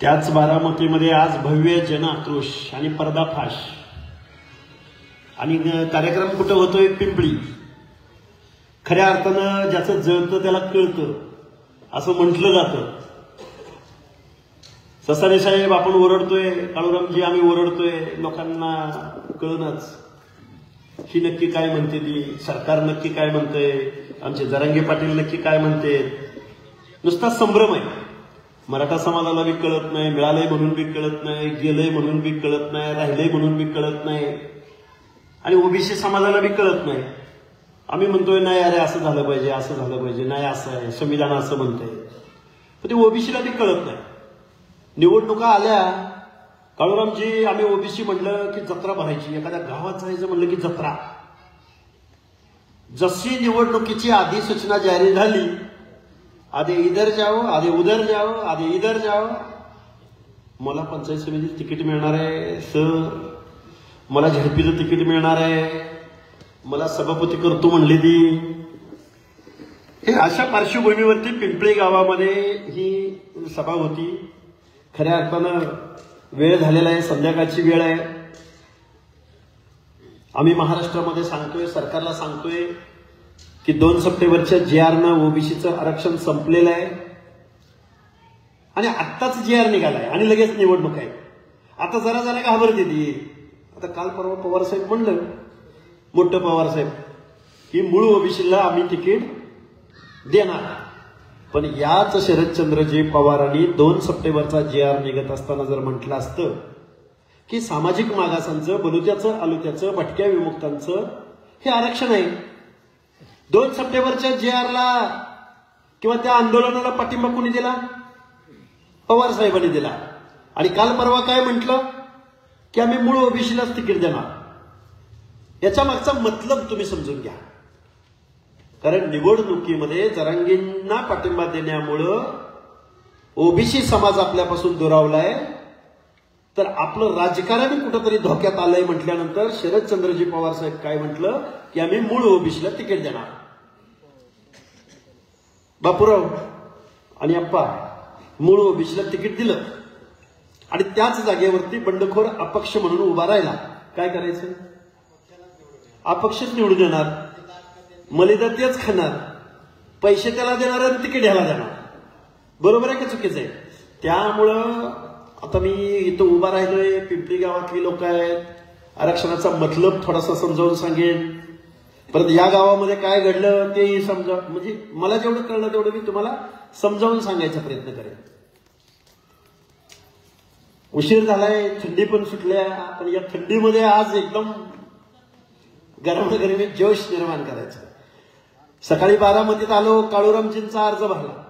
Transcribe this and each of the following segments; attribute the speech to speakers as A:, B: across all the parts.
A: त्याच बारामतीमध्ये आज भव्य जनाक्रोश आणि पर्दाफाश आणि कार्यक्रम कुठं होतोय? पिंपळी. खऱ्या अर्थानं ज्याचं जळतं त्याला कळतं असं म्हटलं जातं. ससाणे साहेब आपण ओरडतोय, काळूरामजी आम्ही ओरडतोय, लोकांना कळणच ही नक्की काय म्हणते, ती सरकार नक्की काय म्हणतंय, आमचे जरांगे पाटील नक्की काय म्हणते. नुसता संभ्रम आहे. मराठा समाजाला बी कळत नाही, मिळालंय म्हणून बी कळत नाही, गेलंय म्हणून बी कळत नाही, राहिलंय म्हणून बी कळत नाही, आणि ओबीसी समाजाला बी कळत नाही. आम्ही म्हणतोय नाही अरे असं झालं पाहिजे, असं झालं पाहिजे, नाही असं आहे, संविधान असं म्हणतंय, पण ते ओबीसीला बी कळत नाही. निवडणुका आल्या, काळूरामजी आम्ही ओबीसी म्हणलं की जत्रा भरायची, एखाद्या गावात जायचं म्हणलं की जत्रा. जशी निवडणुकीची अधिसूचना जारी झाली, आधी इधर जाओ, आधी उधर जाओ, आधी इधर जाओ. मला पंचायत समितीचं तिकीट मिळणार आहे सर, मला झडपीचं तिकीट मिळणार आहे, मला सभापती करतो म्हणली ती. हे अशा पार्श्वभूमीवरती पिंपळी गावामध्ये ही सभा होती. खऱ्या अर्थानं वेळ झालेला आहे, संध्याकाळची वेळ आहे. आम्ही महाराष्ट्रामध्ये सांगतोय, सरकारला सांगतोय की 2 सप्टेंबरच्या JR ओबीसीचं आरक्षण संपलेलं आहे आणि आत्ताच JR निघालाय आणि लगेच निवडणूक आहे. आता जरा जरा घाबरते ती. आता काल परवा पवार साहेब म्हणलं, मोठं पवार साहेब, की मूळ ओबीसीला आम्ही तिकीट देणार. पण याच शरदचंद्रजी पवारांनी 2 सप्टेंबरचा JR निघत असताना जर म्हटलं असतं की सामाजिक मागासांचं, बलुत्याचं, आलुत्याचं, भटक्या विमुक्तांचं हे आरक्षण आहे, 2 सप्टेंबरच्या JRला किंवा त्या आंदोलनाला पाठिंबा कोणी दिला? पवार साहेबांनी दिला. आणि काल परवा काय म्हटलं की आम्ही मूळ ओबीसीलाच तिकीट देणार. याच्या मागचा मतलब तुम्ही समजून घ्या. कारण निवडणुकीमध्ये जरांगेंना पाठिंबा देण्यामुळं ओबीसी समाज आपल्यापासून दुरावलाय, तर आपलं राजकारण कुठंतरी धोक्यात आलंय म्हटल्यानंतर शरदचंद्रजी पवार साहेब काय म्हटलं की आम्ही मूळ ओबीसीला तिकीट देणार. बापूराव आणि अप्पा मूळ ओबीसीला तिकीट दिलं आणि त्याच जागेवरती बंडखोर अपक्ष म्हणून उभा राहिला. काय करायचं? अपक्षच निवडून येणार, मलिदा तेच खाणार, पैसे त्याला देणार आणि तिकीट ह्याला देणार. बरोबर आहे का चुकीचं आहे? त्यामुळं आता मी इथं उभा राहिलोय, पिंपरी गावातली लोक आहेत, आरक्षणाचा मतलब थोडासा समजावून सांगेन. परत या गावामध्ये काय घडलं तेही समजा, म्हणजे मला जेवढं कळलं तेवढं मी तुम्हाला समजावून सांगायचा प्रयत्न करेन. उशीर झालाय, थंडी पण सुटल्या, पण या थंडीमध्ये आज एकदम गरमी जोश निर्माण करायचा. सकाळी बारामतीत आलो, काळूरामजींचा अर्ज भरला.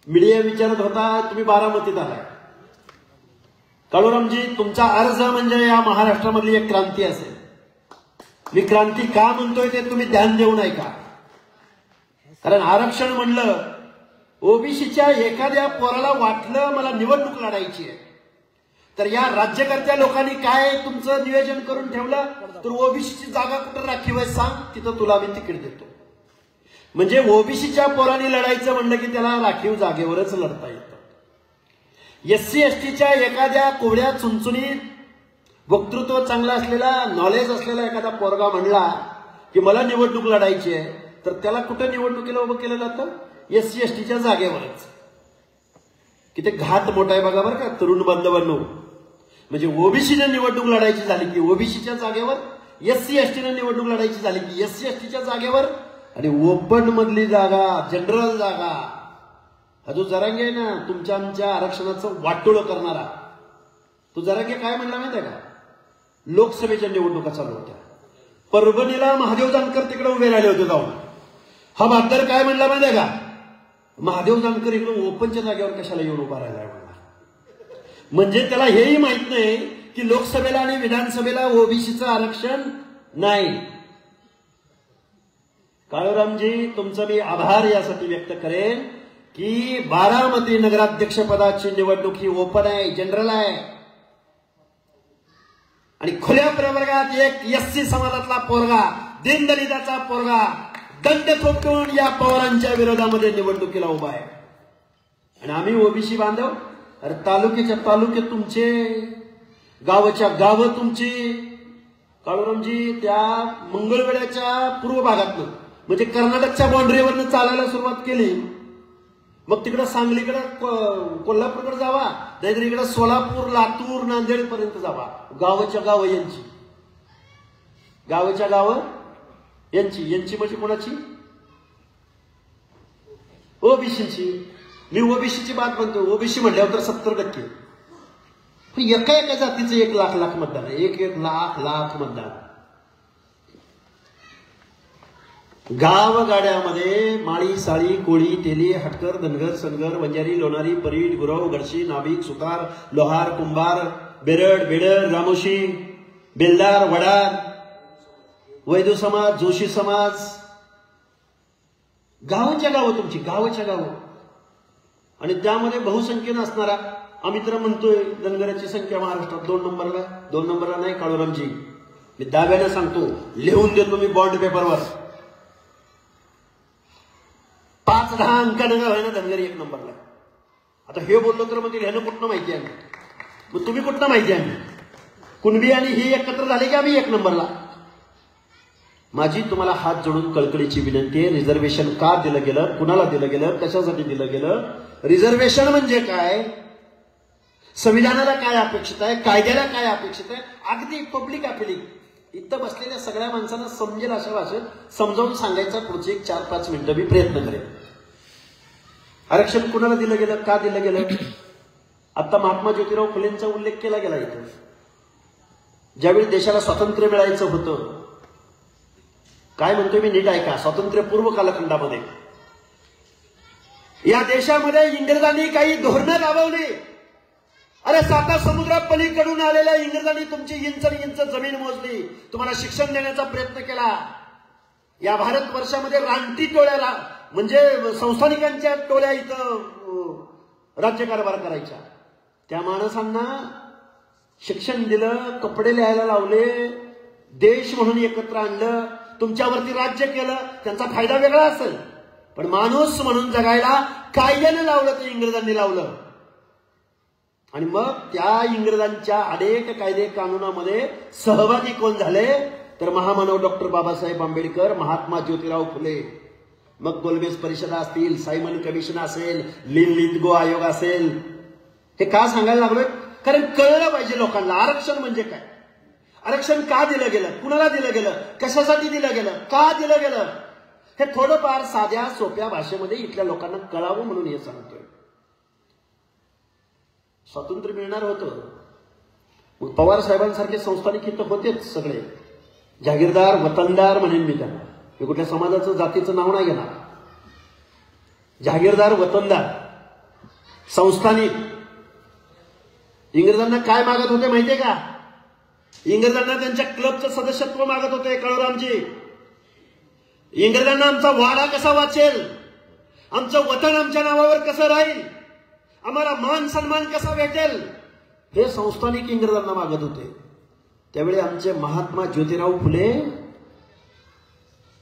A: मीडिया विचारत होता तुम्ही बारामतीत आलाय. काळूरामजी तुमचा अर्ज म्हणजे या महाराष्ट्रामधली एक क्रांती असेल. मी क्रांती का म्हणतोय ते तुम्ही ध्यान देऊन ऐका. कारण आरक्षण म्हणलं, ओबीसीच्या एखाद्या पोराला वाटलं मला निवडणूक लढायची आहे, तर या राज्यकर्त्या लोकांनी काय तुमचं नियोजन करून ठेवलं, तर ओबीसीची जागा कुठं राखीव आहे सांग, तिथं तुला मी तिकीट देतो. म्हणजे ओबीसीच्या पोरांनी लढायचं म्हणलं की त्याला राखीव जागेवरच लढता येतं. SC STच्या एखाद्या कोवड्या चुनचुनीत वक्तृत्व चांगलं असलेला, नॉलेज असलेला एखादा पोरगा म्हणला की मला निवडणूक लढायची आहे, तर त्याला कुठं निवडणुकीला उभं केलं जातं? SC STच्या जागेवरच. किती घात मोठा आहे बघा बरं का तरुण बांधवांनो. म्हणजे ओबीसीने निवडणूक लढायची झाली की ओबीसीच्या जागेवर, SC STने निवडणूक लढायची झाली की SC STच्या जागेवर, आणि ओपन मधली जागा, जनरल जागा, हा जो जरांगे आहे ना तुमच्या आमच्या आरक्षणाचं वाटोळं करणारा, तो जरांगे काय म्हणला माहिती आहे का? लोकसभेच्या निवडणुका चालू होत्या, परभणीला महादेव जानकर तिकडे उभे राहिले होते जाऊन. हा बहादर काय म्हणला माहिती आहे का? महादेव जानकर इकडे ओपनच्या जागेवर कशाला येऊन उभा राहिला म्हणला. म्हणजे त्याला हेही माहित नाही की लोकसभेला आणि विधानसभेला ओबीसीचं आरक्षण नाही. काळूरामजी तुमचा मी आभार यासाठी व्यक्त करेन की बारामती नगराध्यक्ष पदाची निवडणूक ही ओपन आहे, जनरल आहे, आणि खुल्या प्रवर्गात एक SC समाजातला पोरगा, दीनदलिताचा पोरगा दंड थोपटून या पवारांच्या विरोधामध्ये निवडणुकीला उभा आहे. आणि आम्ही ओबीसी बांधव अरे तालुक्याच्या तालुके तुमचे, गावाच्या गाव तुमची. काळूरामजी त्या मंगळवेढ्याच्या पूर्व भागातनं म्हणजे कर्नाटकच्या बाउंड्रीवरनं चालायला सुरुवात केली. मग तिकडं सांगलीकडं कोल्हापूरकडे जावा, नाहीतर इकडं सोलापूर, लातूर, नांदेड पर्यंत जावा. गावाच्या गाव यांची, गावाच्या गाव यांची. यांची म्हणजे कोणाची? ओबीसीची. मी ओबीसीची बात म्हणतो. ओबीसी म्हटल्यावर तर 70%. पण एका एका जातीचं 1 लाख मतदान आहे. 1 लाख मतदान. गावगाड्यामध्ये माळी, साळी, कोळी, तेली, हटकर, धनगर, सनगर, वंजारी, लोणारी, परीट, गुरव, गडशी, नाभिक, सुतार, लोहार, कुंभार, बेरड, बेडर, रामोशी, बेलदार, वडार, वैदू समाज, जोशी समाज. गावाच्या गावं तुमची, गावाच्या गावं. आणि त्यामध्ये बहुसंख्येनं असणारा, आम्ही तर म्हणतोय धनगराची संख्या महाराष्ट्रात 2 नंबरला. 2 नंबरला नाही काळूरामजी, मी दाव्यानं सांगतो, लिहून देतो मी बॉन्ड पेपरवर. 5-10 अंकानं गाव आहे ना धनगरी 1 नंबरला. आता हे बोललो तर मग ह्यानं कुठनं माहिती आहे, मग तुम्ही कुठनं माहिती आहे? कुणबी आणि ही एकत्र झाले की आम्ही 1 नंबरला. माझी तुम्हाला हात जोडून कळकळीची विनंती आहे, रिझर्वेशन का दिलं गेलं, कुणाला दिलं गेलं, कशासाठी दिलं गेलं, रिझर्वेशन म्हणजे काय, संविधानाला काय अपेक्षित आहे, कायद्याला काय अपेक्षित आहे, अगदी पब्लिक अपिलिंग इथं बसलेल्या सगळ्या माणसांना समजेल अशा भाषेत समजावून सांगायचा पुढचे 1-4-5 मिनिटं मी प्रयत्न करेन. आरक्षण कुणाला दिलं गेलं, का दिलं गेलं? आता महात्मा ज्योतिराव फुलेंचा उल्लेख केला गेला इथं. ज्यावेळी देशाला स्वातंत्र्य मिळायचं होतं, काय म्हणतोय मी नीट ऐका, स्वातंत्र्यपूर्व कालखंडामध्ये या देशामध्ये इंग्रजांनी काही धोरणं राबवली. अरे 7 समुद्रापलीकडून आलेल्या इंग्रजांनी तुमची इंच जमीन मोजली, तुम्हाला शिक्षण देण्याचा प्रयत्न केला. या भारतवर्षामध्ये रानटी टोळ्याला म्हणजे संस्थानिकांच्या टोळ्या इथं राज्यकारभार करायच्या. त्या माणसांना शिक्षण दिलं, कपडे लिहायला लावले, देश म्हणून एकत्र आणलं, तुमच्यावरती राज्य केलं. त्यांचा फायदा वेगळा असेल, पण माणूस म्हणून जगायला कायद्याने लावलं, ते इंग्रजांनी लावलं. आणि मग त्या इंग्रजांच्या अनेक कायदे कानूनामध्ये सहभागी कोण झाले तर महामानव डॉक्टर बाबासाहेब आंबेडकर, महात्मा ज्योतिराव फुले. मग गोलमेज परिषदा असतील, सायमन कमिशन असेल, लिंगो आयोग असेल. हे का सांगायला लागलोय? कारण कळलं पाहिजे लोकांना आरक्षण म्हणजे काय, आरक्षण का दिलं गेलं, कुणाला दिलं गेलं, कशासाठी दिलं गेलं, का दिलं गेलं, हे थोडंफार साध्या सोप्या भाषेमध्ये इथल्या लोकांना कळावं म्हणून हे सांगतोय. स्वातंत्र्य मिळणार होतं, मग पवार साहेबांसारखे संस्थानिक इथं होतेच सगळे, जागीरदार, वतनदार म्हणेन मी त्यांना. मी कुठल्या समाजाचं जातीचं नाव नाही घेणार. जागीरदार, वतनदार, संस्थानिक. इंग्रजांना काय मागत होते माहितीये का? इंग्रजांना त्यांच्या क्लबचं सदस्यत्व मागत होते काळूरामजी. इंग्रजांना आमचा वाडा कसा वाचेल, आमचं वतन आमच्या नावावर कसं राहील, आम्हाला मान सन्मान कसा भेटेल, हे संस्थानिक इंग्रजांना मागत होते. त्यावेळी आमचे महात्मा ज्योतिराव फुले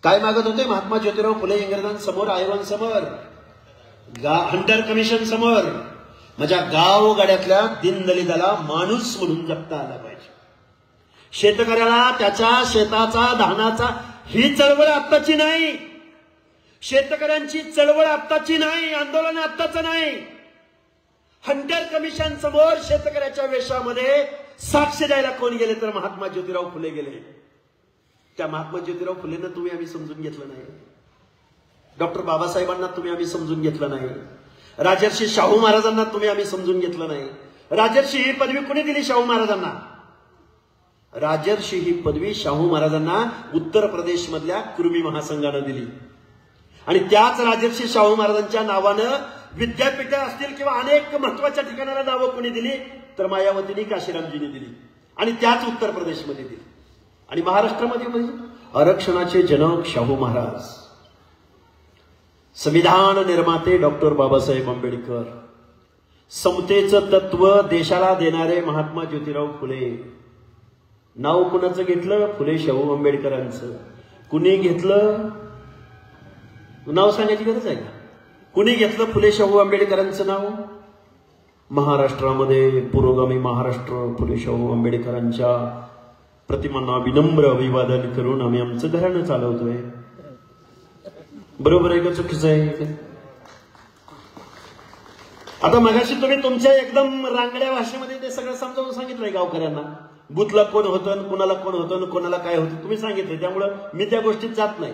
A: काय मागत होते? महात्मा ज्योतिराव फुले इंग्रजांसमोर, आयोगांसमोर, हंटर कमिशन समोर, माझ्या गावगाड्यातल्या दीनदलिताला माणूस म्हणून जगता आला पाहिजे. शेतकऱ्याला त्याच्या शेताचा, धानाचा, ही चळवळ आत्ताची नाही. शेतकऱ्यांची चळवळ आत्ताची नाही, आंदोलन आत्ताचं नाही. हंटर कमिशन समोर शेतकऱ्याच्या वेशामध्ये साक्ष द्यायला कोण गेले तर महात्मा ज्योतिराव फुले गेले. त्या महात्मा ज्योतिराव फुलेंना तुम्ही आम्ही समजून घेतलं नाही. डॉक्टर बाबासाहेबांना तुम्ही आम्ही समजून घेतलं नाही. राजर्षी शाहू महाराजांना तुम्ही आम्ही समजून घेतलं नाही. राजर्षी ही पदवी कोणी दिली शाहू महाराजांना? राजर्षी ही पदवी शाहू महाराजांना उत्तर प्रदेश मधल्या कुर्मी महासंघानं दिली. आणि त्याच राजर्षी शाहू महाराजांच्या नावानं विद्यापीठ असतील किंवा अनेक महत्वाच्या ठिकाणाला नावं कोणी दिली तर मायावतींनी, काशीरामजींनी दिली. आणि त्याच उत्तर प्रदेशमध्ये दिली. आणि महाराष्ट्रामध्ये म्हणजे आरक्षणाचे जनक शाहू महाराज, संविधान निर्माते डॉक्टर बाबासाहेब आंबेडकर, समतेचं तत्व देशाला देणारे महात्मा ज्योतिराव फुले. नाव कुणाचं घेतलं? फुले शाहू आंबेडकरांचं. कुणी घेतलं? नाव सांगायची गरज आहे का? कुणी घेतलं फुले शाहू आंबेडकरांचं नाव? महाराष्ट्रामध्ये पुरोगामी महाराष्ट्र फुले शाहू आंबेडकरांच्या प्रतिमांना विनम्र अभिवादन करून आम्ही आमचं घराणं चालवतोय. बरोबर आहे का चुकीचं आहे? आता मगाशी तुम्ही तुमच्या एकदम रांगड्या भाषेमध्ये ते सगळं समजावून सांगितलंय गावकऱ्यांना. बुथला कोण होतं, कोणाला कोण होतं, कोणाला काय होतं तुम्ही सांगितलं. त्यामुळं मी त्या गोष्टीत जात नाही.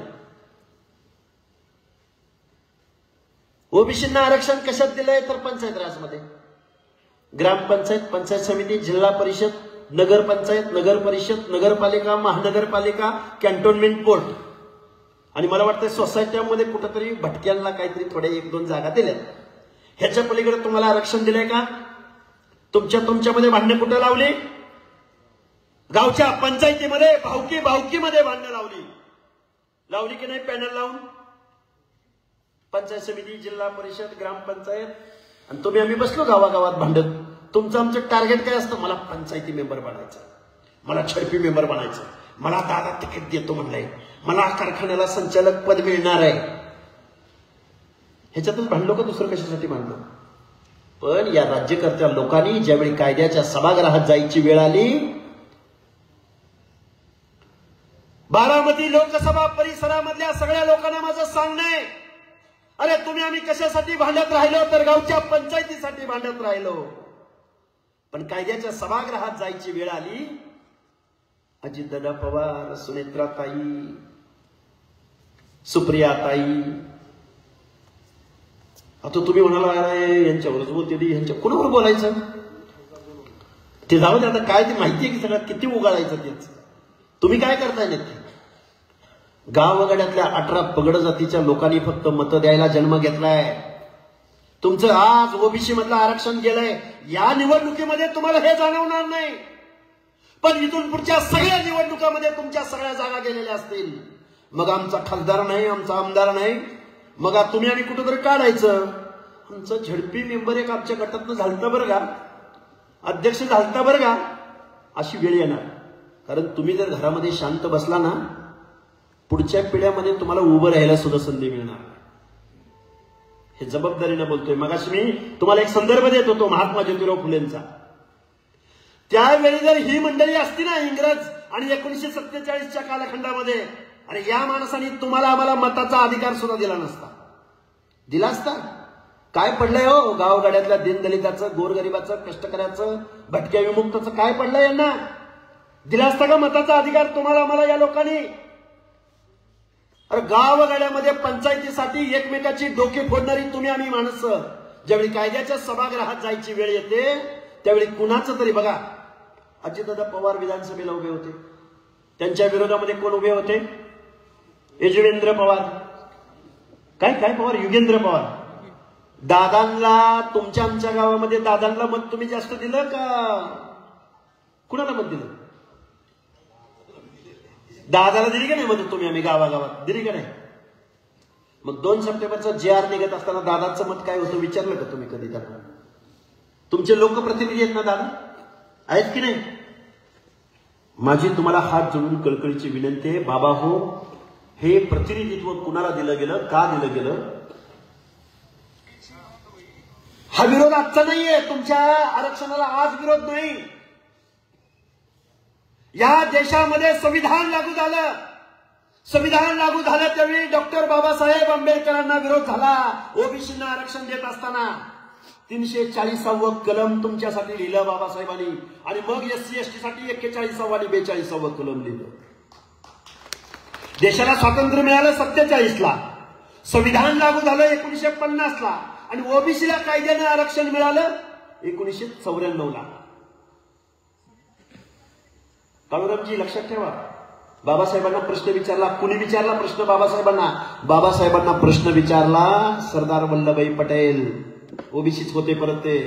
A: ओबीसींना आरक्षण कशात दिलंय तर पंचायत राजमध्ये, ग्रामपंचायत, पंचायत समिती, जिल्हा परिषद, नगरपंचायत, नगर परिषद, नगरपालिका, महानगरपालिका, कॅन्टोन्मेंट बोर्ड आणि मला वाटतं सोसायट्यांमध्ये कुठंतरी भटक्यांना काहीतरी थोड्या 1-2 जागा दिल्या. ह्याच्या पलीकडे तुम्हाला आरक्षण दिलंय का? तुमच्यामध्ये भांडणं कुठं लावली? गावच्या पंचायतीमध्ये भावकीमध्ये भांडणं लावली की नाही? पॅनल लावून पंचायत समिती, जिल्हा परिषद, ग्रामपंचायत आणि तुम्ही आम्ही बसलो गावागावात भांडत. तुमचं आमचं टार्गेट काय असतं? मला पंचायती मेंबर बनायचं, मला छडपी मेंबर बनायचं, मला दादा तिकीट देतो म्हणलंय, मला कारखान्याला संचालक पद मिळणार आहे. ह्याच्यातच भांडलो का दुसरं कशासाठी भांडलो? पण या राज्यकर्त्या लोकांनी ज्यावेळी कायद्याच्या सभागृहात जायची वेळ आली, बारामती लोकसभा परिसरामधल्या सगळ्या लोकांना माझं सांगणं आहे, अरे तुम्ही आम्ही कशासाठी भांडत राहिलो तर गावच्या पंचायतीसाठी भांडत राहिलो. पण कायद्याच्या सभागृहात जायची वेळ आली, अजितदादा पवार, सुनेत्राताई, सुप्रियाताई, आता तुम्ही म्हणाला यांच्यावरच बोलते, यांच्या कोणावर बोलायचं? ते जाऊ दे, आता काय ते माहितीये की सगळ्यात किती उगाळायचं तेच. तुम्ही काय करताय नक्की? गावगाड्यातल्या 18 पगड जातीच्या लोकांनी फक्त मतं द्यायला जन्म घेतलाय. तुमचं आज ओबीसी मधलं आरक्षण गेलंय. या निवडणुकीमध्ये तुम्हाला हे जाणवणार नाही, पण इथून पुढच्या सगळ्या निवडणुकामध्ये तुमच्या सगळ्या जागा गेलेल्या असतील. मग आमचा खासदार नाही, आमचा आमदार नाही, मग तुम्ही आम्ही कुठंतरी काढायचं. आमचं झडपी मेंबर एक आमच्या गटातनं झालतं बरं का, अध्यक्ष झालता बरं का, अशी वेळ येणार. कारण तुम्ही जर घरामध्ये शांत बसला ना, पुढच्या पिढ्यामध्ये तुम्हाला उभं राहायला सुद्धा संधी मिळणार. हे जबाबदारीने बोलतोय. मगाशी मी तुम्हाला एक संदर्भ देत होतो महात्मा ज्योतिराव फुलेंचा. त्यावेळी जर ही मंडळी असती ना इंग्रज आणि 1947च्या कालखंडामध्ये, अरे या माणसाने तुम्हाला आम्हाला मताचा अधिकार सुद्धा दिला नसता. दिला असता? काय पडलंय हो गावगाड्यातल्या दीनदलिताचं, गोरगरिबाचं, कष्टकऱ्याचं, भटक्या विमुक्ताचं काय पडलंय यांना? दिला असता का मताचा अधिकार तुम्हाला आम्हाला या लोकांनी? अरे गावगाड्यामध्ये पंचायतीसाठी एकमेकाची डोके फोडणारी तुम्ही आम्ही माणसं, ज्यावेळी कायद्याच्या सभागृहात जायची वेळ येते त्यावेळी कुणाचं तरी बघा, अजितदादा पवार विधानसभेला उभे होते, त्यांच्या विरोधामध्ये कोण उभे होते? यजुवेंद्र पवार. काय पवार? युगेंद्र पवार. दादांना, तुमच्या आमच्या गावामध्ये दादांना मत तुम्ही जास्त दिलं का कुणाला मत दिलं? दादाला दिली का नाही मत तुम्ही आम्ही गावागावात? दिली का नाही? मग 2 सप्टेंबरचा JR निघत असताना दादाचं मत काय होतं विचारलं का तुम्ही कधी त्यांना? तुमचे लोकप्रतिनिधी आहेत ना दादा, आहेत की नाही? माझी तुम्हाला हात जोडून कळकळीची विनंती आहे, बाबा हो, हे प्रतिनिधित्व कुणाला दिलं गेलं, का दिलं गेलं? हा विरोध आजचा नाहीये, तुमच्या आरक्षणाला आज विरोध नाही. या देशामध्ये संविधान लागू झालं. संविधान लागू झालं त्यावेळी डॉक्टर बाबासाहेब आंबेडकरांना विरोध झाला. ओबीसींना आरक्षण देत असताना 340व कलम तुमच्यासाठी लिहिलं बाबासाहेबांनी आणि मग SC ST साठी 41वा आणि 42वा कलम लिहिलं. देशाला स्वातंत्र्य मिळालं 47ला, संविधान लागू झालं 1950ला आणि ओबीसीला कायद्याने आरक्षण मिळालं 1994ला. काळूरामजी लक्षात ठेवा, बाबासाहेबांना प्रश्न विचारला, कुणी विचारला प्रश्न बाबासाहेबांना? बाबासाहेबांना प्रश्न विचारला सरदार वल्लभभाई पटेल, ओबीसीच होते परत ते.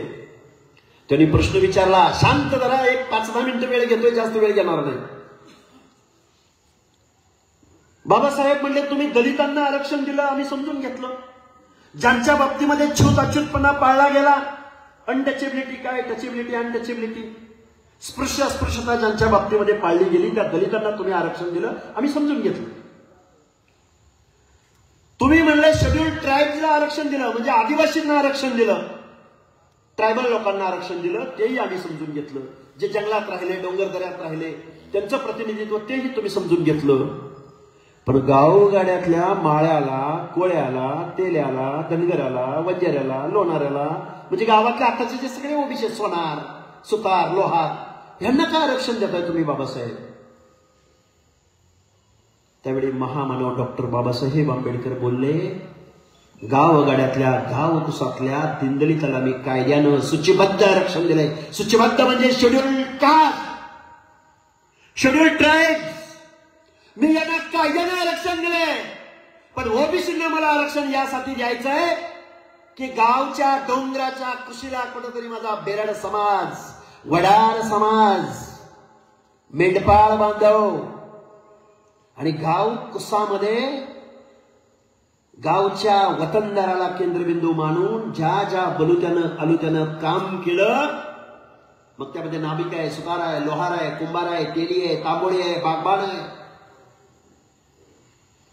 A: त्यांनी प्रश्न विचारला, शांत जरा, एक 5-10 मिनिटं वेळ घेतोय, जास्त वेळ घेणार नाही. बाबासाहेब म्हणले तुम्ही दलितांना आरक्षण दिलं, आम्ही समजून घेतलं. ज्यांच्या बाबतीमध्ये छूत अछूतपणा पाळला गेला, अनटचेबिलिटी काय, टचेबिलिटी, अनटचेबिलिटी, स्पृश्य अस्पृश्यता ज्यांच्या बाबतीमध्ये पाळली गेली त्या दलितांना तुम्ही आरक्षण दिलं, आम्ही समजून घेतलं. तुम्ही म्हणले शेड्यूल्ड ट्राईब्सला आरक्षण दिलं म्हणजे आदिवासींना आरक्षण दिलं, ट्रायबल लोकांना आरक्षण दिलं तेही आम्ही समजून घेतलं. जे जंगलात राहिले, डोंगर दऱ्यात राहिले, त्यांचं प्रतिनिधित्व तेही तुम्ही समजून घेतलं. पण गावगाड्यातल्या माळ्याला, कोळ्याला, तेल्याला, धनगराला, वंजाऱ्याला, लोणाऱ्याला, म्हणजे गावातल्या आताचे जे सगळे ओबीसी, सोनार, सुतार, लोहार, यांना काय आरक्षण देताय तुम्ही बाबासाहेब? त्यावेळी महामानव डॉक्टर बाबासाहेब आंबेडकर बोलले, गावगाड्यातल्या, गावकुसातल्या दिनदलिताला मी कायद्यानं सूचीबद्ध आरक्षण दिलंय. सूचीबद्ध म्हणजे शेड्यूल कास्ट, शेड्यूल ट्राईब्स, मी यांना कायद्यानं आरक्षण दिलंय. पण ओबीसींना मला आरक्षण यासाठी द्यायचंय की गावच्या डोंगराच्या कुशीला कुठेतरी माझा बेरड समाज, वडार समाज, मेंढपाळ बांधव आणि गाव कुसामध्ये गावच्या वतनदाराला केंद्रबिंदू मानून ज्या ज्या बलुत्यानं अलुत्यानं काम केलं, मग त्यामध्ये नाभिक आहे, सुतार आहे, लोहार आहे, कुंभार आहे, तेली आहे, तांबोळी आहे, बागबान आहे,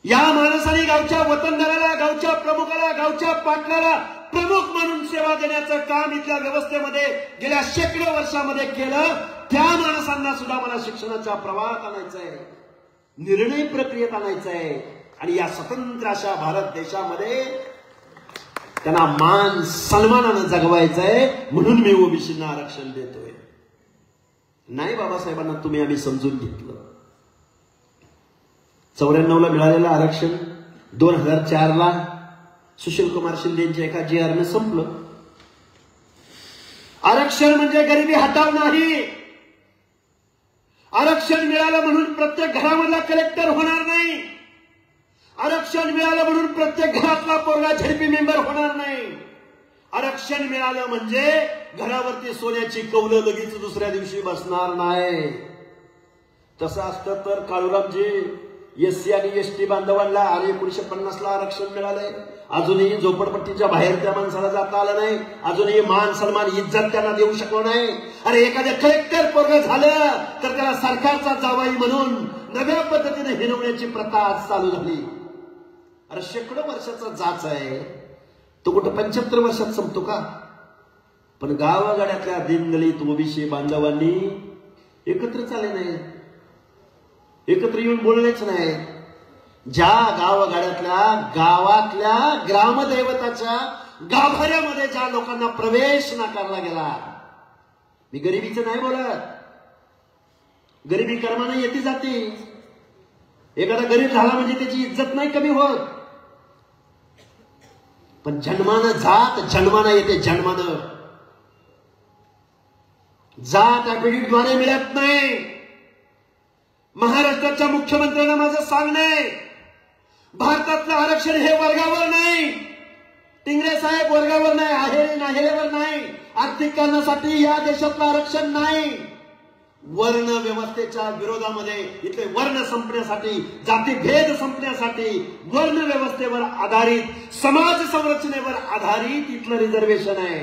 A: या माणसाने गावच्या वतनदाराला, गावच्या प्रमुखाला, गावच्या पाटलाला प्रमुख मानून सेवा देण्याचं काम इथल्या व्यवस्थेमध्ये गेल्या शेकडो वर्षामध्ये केलं. त्या माणसांना सुद्धा मला शिक्षणाच्या प्रवाहात आणायचं आहे, निर्णय प्रक्रियेत आणायचं आहे आणि या स्वतंत्र अशा भारत देशामध्ये त्यांना मान सन्मानानं जगवायचं आहे. म्हणून मी ओबीसींना आरक्षण देतोय. नाही बाबासाहेबांना तुम्ही आम्ही समजून घेतलं. 94ला मिळालेलं आरक्षण 2004ला सुशीलकुमार शिंदेच्या एका GR ने संपलं. आरक्षण म्हणजे गरिबी हटाव नाही. आरक्षण मिळालं म्हणून प्रत्येक घरामधला कलेक्टर होणार नाही. आरक्षण मिळालं म्हणून प्रत्येक घरातला पोरगा झडपी मेंबर होणार नाही. आरक्षण मिळालं म्हणजे घरावरती सोन्याची कौलं लगेच दुसऱ्या दिवशी बसणार नाही. तसं असतं तर काळूरामजी, SC आणि ST बांधवांना 1950ला आरक्षण मिळालंय. अजूनही झोपडपट्टीच्या बाहेर त्या माणसाला जाता आलं नाही. अजूनही मान सन्मान इज्जत त्यांना देऊ शकलो नाही. अरे एखाद्या कलेक्टर पोरग झालं तर त्याला सरकारचा जावाई म्हणून नव्या पद्धतीने हिनवण्याची प्रथा आज चालू झाली. अरे शेकडो वर्षाचा जाच आहे तो कुठं 75 वर्षात संपतो का? पण गावागाड्यातल्या दीनदलित ओबीसी बांधवांनी एकत्र चालले नाही, एकत्र येऊन बोललेच नाही. ज्या गावगाड्यातल्या, गावातल्या ग्रामदैवताच्या गाभाऱ्यामध्ये ज्या लोकांना प्रवेश नाकारला गेला, मी गरिबीचं नाही बोलत, गरिबी कर्माने येते जाते. एखादा गरीब झाला म्हणजे त्याची इज्जत नाही कमी होत, पण जन्मानं जात जन्मानं येते. जन्मानं जात ऍफिडेव्हिटद्वारे मिळत नाही. महाराष्ट्राच्या मुख्यमंत्र्यांना माझं सांगणे, भारतातलं आरक्षण हे वर्गावर नाही, टिंगरे साहेब वर्गावर नाही, आहेर नाहेरेवर नाही, आर्थिक कारणासाठी या देशातलं आरक्षण नाही. वर्ण व्यवस्थेच्या विरोधामध्ये, इथले वर्ण संपण्यासाठी, जातीभेद संपण्यासाठी, वर्ण व्यवस्थेवर आधारित, समाज संरचनेवर आधारित इथलं रिझर्वेशन आहे.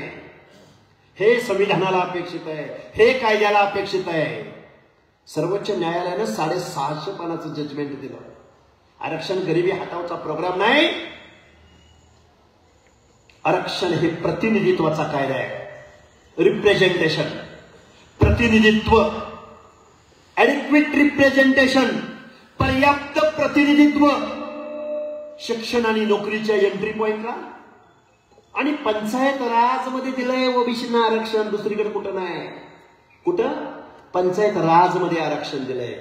A: हे संविधानाला अपेक्षित आहे, हे कायद्याला अपेक्षित आहे. सर्वोच्च न्यायालयानं 650 पानाचं जजमेंट दिलं. आरक्षण गरिबी हटावचा प्रोग्राम नाही. आरक्षण हे प्रतिनिधित्वाचा कायदा आहे. रिप्रेझेंटेशन, प्रतिनिधित्व, ऍडिक्वेट रिप्रेझेंटेशन, पर्याप्त प्रतिनिधित्व. शिक्षण आणि नोकरीच्या एंट्री पॉइंटला आणि पंचायत राज मध्ये दिलंय ओबीसींना आरक्षण. दुसरीकडे कुठं नाही. कुठं? पंचायत राज मध्ये आरक्षण दिलंय.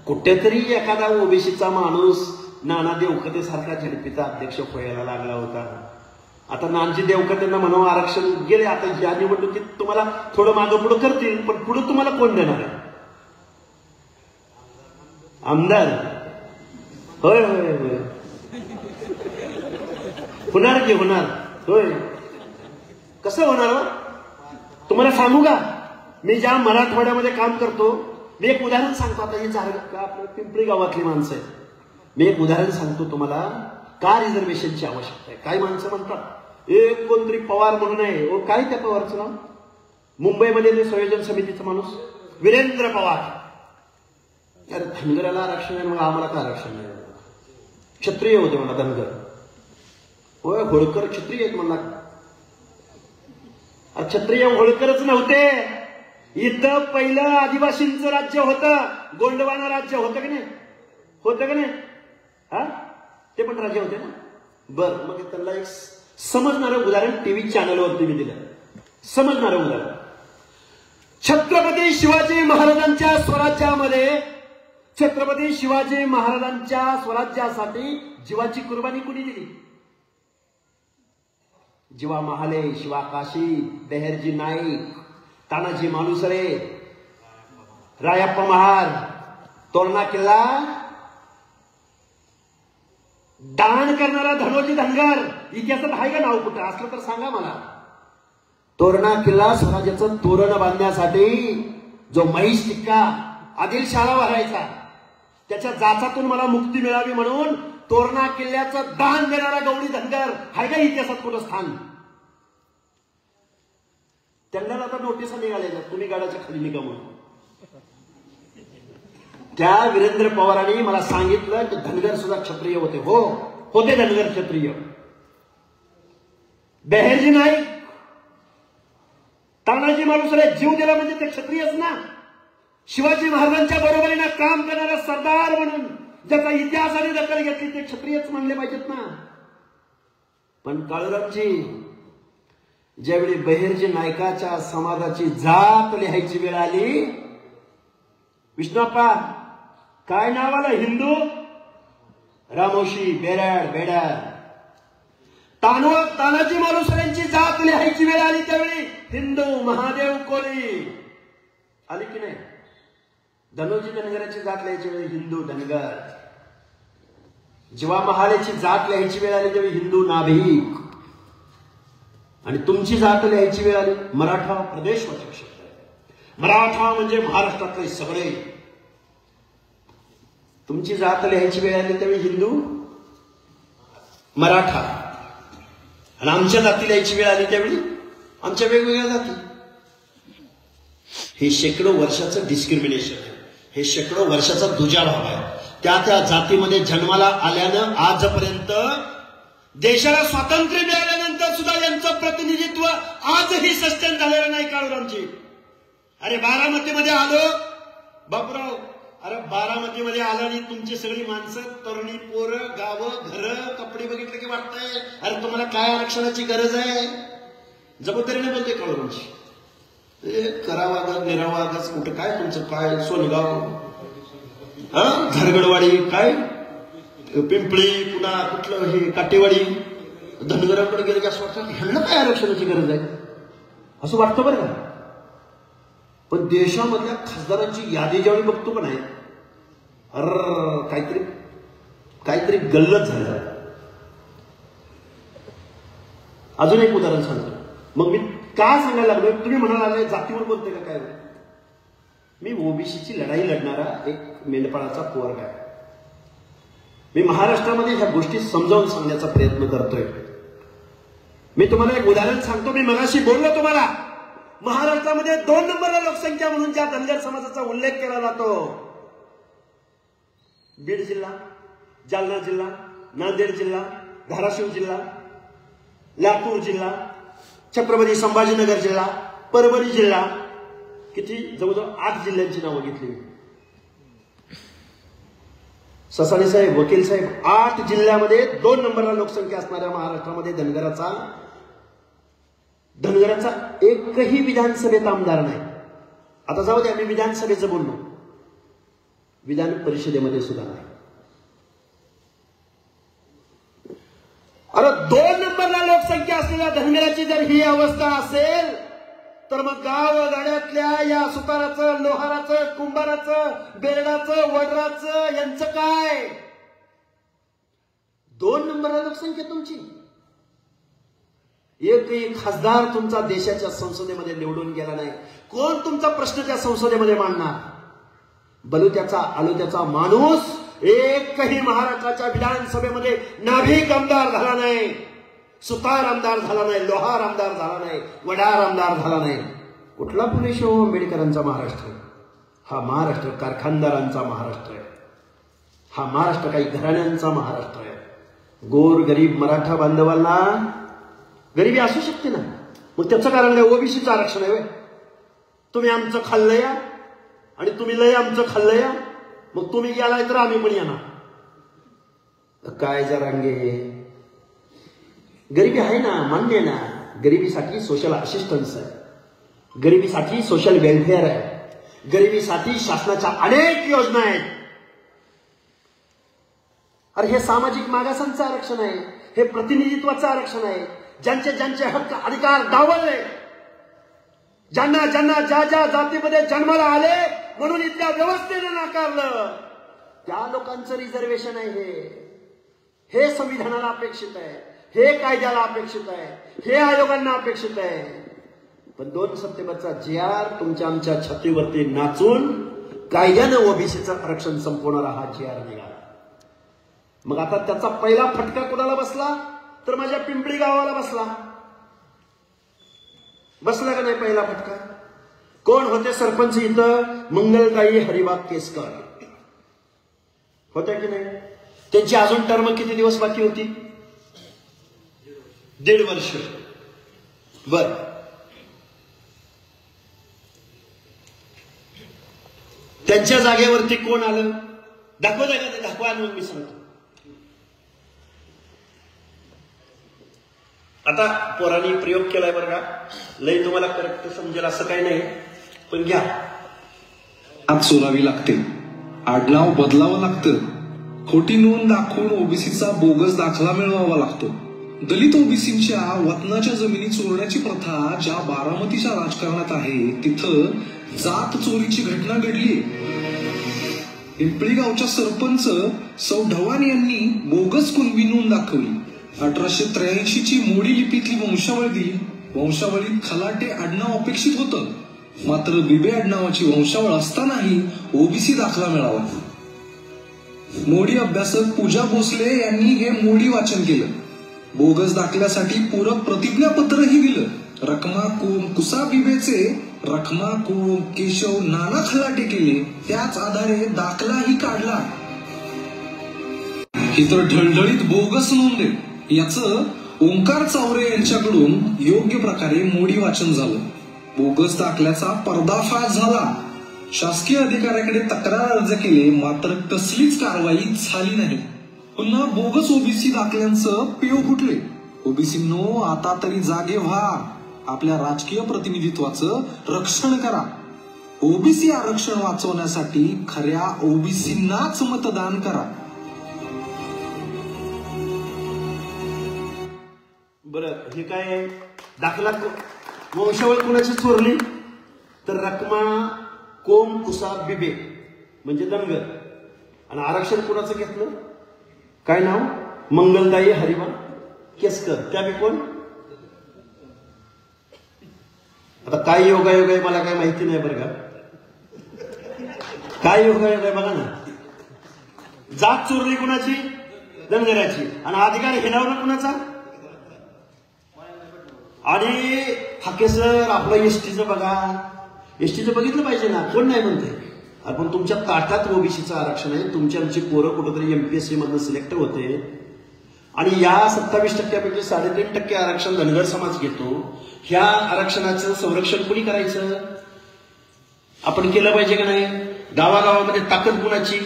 A: कुठेतरी एखादा ओबीसीचा माणूस नाना देवकते सारखा झडपीचा अध्यक्ष व्हायला लागला होता. आता नानजी देवकतेंना म्हणावं आरक्षण गेले. आता या निवडणुकीत तुम्हाला थोडं मागं पुढं करतील, पण पुढे तुम्हाला कोण देणार आहे? आमदार. होय होय होय, होणार की होणार. होय, कसं होणार? तुम्हाला सांगू का, मी ज्या मराठवाड्यामध्ये काम करतो, मी एक उदाहरण सांगतो. आता ही आपल्या पिंपरी गावातली माणसं आहेत. मी एक उदाहरण सांगतो तुम्हाला का रिझर्वेशनची आवश्यकता आहे. काही माणसं म्हणतात एक कोणतरी पवार म्हणून आहे. काय त्या पवारचं नाव? मुंबईमध्ये संयोजन समितीचा माणूस वीरेंद्र पवार. अरे धनगराला आरक्षण आहे, मग आम्हाला काय आरक्षण नाही? क्षत्रिय होते मला धनगर. होय, होळकर क्षत्रिय आहेत म्हणला. क्षत्रिय होळकरच नव्हते. इथं पहिलं आदिवासींचं राज्य होतं, गोंडवाना राज्य होतं की नाही, होतं की नाही? हा, ते पण राज्य होते ना. बर, मग त्यांना एक समजणारं उदाहरण टीव्ही चॅनलवरती मी दिलं, समजणारं उदाहरण. छत्रपती शिवाजी महाराजांच्या स्वराज्यामध्ये, छत्रपती शिवाजी महाराजांच्या स्वराज्यासाठी जीवाची कुर्बानी कुणी दिली? जीवा महाले, शिवा काशी, बेहेरजी नाईक, तानाजी मालुसरे, रायप्पा महार, तोरणा किल्ला दान करणारा धनोजी धनगर. इतिहासात आहे का नाव कुठं? असलं तर सांगा मला. तोरणा किल्ला स्वराज्याचं तोरण बांधण्यासाठी जो महिष टिक्का आदिलशाला भरायचा, त्याच्या जाचातून मला मुक्ती मिळावी म्हणून तोरणा किल्ल्याचं दान देणारा गवळी धनगर आहे का इतिहासात कुठं स्थान? त्यांना आता नोटिसा निघाल्या, तुम्ही गाड्याच्या खाली निघा म्हणून. त्या वीरेंद्र पवारांनी मला सांगितलं की धनगर सुद्धा क्षत्रिय होते. हो, होते धनगर क्षत्रिय. बेहेरजी नाईक, तानाजी मालुसरे जीव दिला म्हणजे ते क्षत्रियच ना. शिवाजी महाराजांच्या बरोबरीनं काम करणारा सरदार म्हणून ज्याचा इतिहासाने दखल घेतली ते क्षत्रियच म्हणले पाहिजेत ना. पण काळूरामजी, ज्यावेळी बेहेरजी नायकाच्या समाजाची जात लिहायची वेळ आली, विष्णुप्पा काय नाव आलं? हिंदू रामोशी बेराड बेडार. तानाजी मालुसरेंची जात लिहायची वेळ आली त्यावेळी हिंदू महादेव कोळी आली की नाही? धनोजी धनगराची जात लिहायची वेळ हिंदू धनगर. जीवा महालेची जात लिहायची वेळ आली त्यावेळी हिंदू नाभिक. आणि तुमची जात लिहायची वेळ आली मराठा प्रदेशवाचक क्षेत्र. मराठा म्हणजे महाराष्ट्रातले सगळे. तुमची जात लिहायची वेळ आली त्यावेळी हिंदू मराठा. आणि आमच्या जाती लिहायची वेळ आली त्यावेळी आमच्या वेगवेगळ्या जाती. हे शेकडो वर्षाचं डिस्क्रिमिनेशन आहे, हे शेकडो वर्षाचा दुजाभाव आहे. त्या त्या जातीमध्ये जन्माला आल्यानं आजपर्यंत देशाला स्वातंत्र्य मिळाल्यानंतर सुद्धा यांचं प्रतिनिधित्व आजही सस्टेन झालेलं नाही. काळूरामजी, अरे बारामतीमध्ये आलो बापराव, अरे बारामतीमध्ये आलं आणि तुमची सगळी माणसं, तरुणी, पोरं, गावं, घरं, कपडे बघितलं की वाटतंय अरे तुम्हाला काय आरक्षणाची गरज आहे? जबाबदारीने बोलते काळूरामजी. करावागत निरावागत कुठं काय तुमचं काय सोनगाव, झरगडवाडी, काय पिंपळी, पुन्हा कुठलं हे काटेवाडी, धनगराकडे गेलं की असं वाटतं ह्यांना काय आरक्षणाची गरज आहे असं वाटतं बरं का. पण देशामधल्या खासदारांची यादी ज्यावेळी बघतो का नाही, काहीतरी काहीतरी गल्लत झालं. अजून एक उदाहरण सांगतो. मग मी का सांगायला लागलो, तुम्ही म्हणाला जातीवर बोलते का काय? मी ओबीसीची लढाई लढणारा एक मेंढपाळाचा पोरगा आहे. मी महाराष्ट्रामध्ये ह्या गोष्टी समजावून सांगण्याचा प्रयत्न करतोय. मी तुम्हाला एक उदाहरण सांगतो. मी मगाशी बोललो तुम्हाला, महाराष्ट्रामध्ये 2 नंबरला लोकसंख्या म्हणून ज्या धनगर समाजाचा उल्लेख केला जातो, बीड जिल्हा, जालना जिल्हा, नांदेड जिल्हा, धाराशिव जिल्हा, लातूर जिल्हा, छत्रपती संभाजीनगर जिल्हा, परभणी जिल्हा, किती जवळजवळ 8 जिल्ह्यांची नावं घेतली. ससाणे साहेब, वकील साहेब, 8 जिल्ह्यामध्ये 2 नंबरला लोकसंख्या असणाऱ्या महाराष्ट्रामध्ये धनगराचा एकही विधानसभेत आमदार नाही. आता जाऊ दे, आम्ही विधानसभेचं बोललो, विधान परिषदेमध्ये सुद्धा नाही. अरे 2 नंबरला लोकसंख्या असलेल्या धनगराची जर ही अवस्था असेल तर मग गावगाड्यातल्या या सुताराचं, लोहाराचं, कुंभाराचं, बेरडाचं, वडराचं यांचं काय? 2 नंबरला लोकसंख्या तुमची. एकही खासदार तुमचा देशाच्या संसदेमध्ये निवडून गेला नाही. कोण तुमचा प्रश्न त्या संसदेमध्ये मांडणार? बलुत्याचा आलुत्याचा माणूस एकही महाराष्ट्राच्या विधानसभेमध्ये नाभिक आमदार झाला नाही, सुतार आमदार झाला नाही, लोहार आमदार झाला नाही, वडार आमदार झाला नाही. कुठला फुले शाहू आंबेडकरांचा महाराष्ट्र? हा महाराष्ट्र कारखानदारांचा महाराष्ट्र आहे. हा महाराष्ट्र काही घराण्यांचा महाराष्ट्र आहे. गोर गरीब मराठा बांधवांना गरिबी असू शकते ना, मग त्याचं कारण काय? ओबीसीचं आरक्षण आहे होय? तुम्ही आमचं खाल्लं या आणि तुम्ही लय आमचं खाल्लं या, मग तुम्ही गेलाय तर आम्ही पण येणार. काय जरांगे, गरिबी आहे ना, मान्य आहे ना. गरिबीसाठी सोशल असिस्टन्स आहे, गरिबीसाठी सोशल वेलफेअर आहे, गरिबीसाठी शासनाच्या अनेक योजना आहेत. अरे हे सामाजिक मागासांचं आरक्षण आहे, हे प्रतिनिधित्वाचं आरक्षण आहे. ज्यांचे ज्यांचे हक्क अधिकार डावलले, ज्यांना ज्यांना ज्या ज्या जातीमध्ये जन्माला आले म्हणून इथल्या व्यवस्थेने नाकारलं, त्या लोकांचं रिझर्वेशन आहे. हे संविधानाला अपेक्षित आहे, हे कायद्याला अपेक्षित आहे, हे आयोगांना अपेक्षित आहे. पण 2 सप्टेंबरचा GR तुमच्या आमच्या छातीवरती नाचून कायद्यानं ओबीसीचं आरक्षण संपवणारा हा GR निघाला. मग आता त्याचा पहिला फटका कोणाला बसला? तर माझ्या पिंपळी गावाला बसला. बसला का नाही पहिला फटका? कोण होते सरपंच इथं? मंगलताई हरिबा केसकर होत्या की नाही? त्यांची अजून टर्म किती दिवस बाकी होती? 1.5 वर्ष. बर, त्यांच्या जागेवरती कोण आलं? दाखवता का? ते दाखवा आणि मग मी सांगतो. आता पोरांनी प्रयोग केलाय बरं का, लय तुम्हाला करेक्ट समजेल असं काही नाही, पण घ्या.
B: आत सोडावी लागते, आडनाव बदलावं लागतं, खोटी नोंद दाखवून ओबीसीचा बोगस दाखला मिळवावा लागतो. दलित ओबीसींच्या वतनाच्या जमिनी चोरण्याची प्रथा ज्या बारामतीच्या राजकारणात आहे, तिथं जात चोरीची घटना घडली. पिंपळी गावच्या सरपंच सौ ढवाण यांनी बोगस कुणबी नोंद दाखवली. 1883ची मोडी लिपीतली वंशावळ दिली. वंशावळीत खलाटे आडनाव अपेक्षित होतं, मात्र बिबे आडनावाची वंशावळ असतानाही ओबीसी दाखला मिळाला. मोडी अभ्यासक पूजा भोसले यांनी हे मोडी वाचन केलं. बोगस दाखल्यासाठी पूरक प्रतिज्ञापत्रही दिलं. रखमा कोम कुसा बिबेचे रखमा कोम केशव नाना खलाटे केले, त्याच आधारे दाखलाही काढला. ही तर ढळढळीत बोगस नोंद आहे. याचं ओंकार चावरे यांच्याकडून योग्य प्रकारे मोडी वाचन झालं. बोगस दाखल्याचा पर्दाफाश झाला. शासकीय अधिकाऱ्याकडे तक्रार अर्ज केले, मात्र कसलीच कारवाई झाली नाही. पुन्हा बोगस ओबीसी दाखल्यांचं पेव फुटले. ओबीसींनो, आता तरी जागे व्हा, आपल्या राजकीय प्रतिनिधित्वाचं रक्षण करा. ओबीसी आरक्षण वाचवण्यासाठी खऱ्या ओबीसींनाच मतदान करा.
A: बरं, हे काय दाखला वंशावळ कुणाची चोरली? तर रखमा कोम कुसा बिबे म्हणजे धनगर. आणि आरक्षण कुणाचं घेतलं? काय नाव? मंगलताई हरिबा केसकर. त्या बी कोण? आता काय योगायोग आहे मला काय माहिती नाही बरं का. काय योगायोग आहे बघा ना. जात चोरली कुणाची? धनगराची. आणि अधिकार घेणारा कुणाचा? आणि हाके सर आपलं एसटीचं बघा, एसटीचं बघितलं पाहिजे ना, कोण नाही म्हणते. आपण तुमच्या ताटात ओबीसीचं आरक्षण आहे. तुमची आमची पोरं कुठंतरी MPSC मधनं सिलेक्ट होते आणि या 27% 3.5% आरक्षण धनगर समाज घेतो. ह्या आरक्षणाचं संरक्षण कोणी करायचं? आपण केलं पाहिजे का नाही? गावागावामध्ये ताकद कुणाची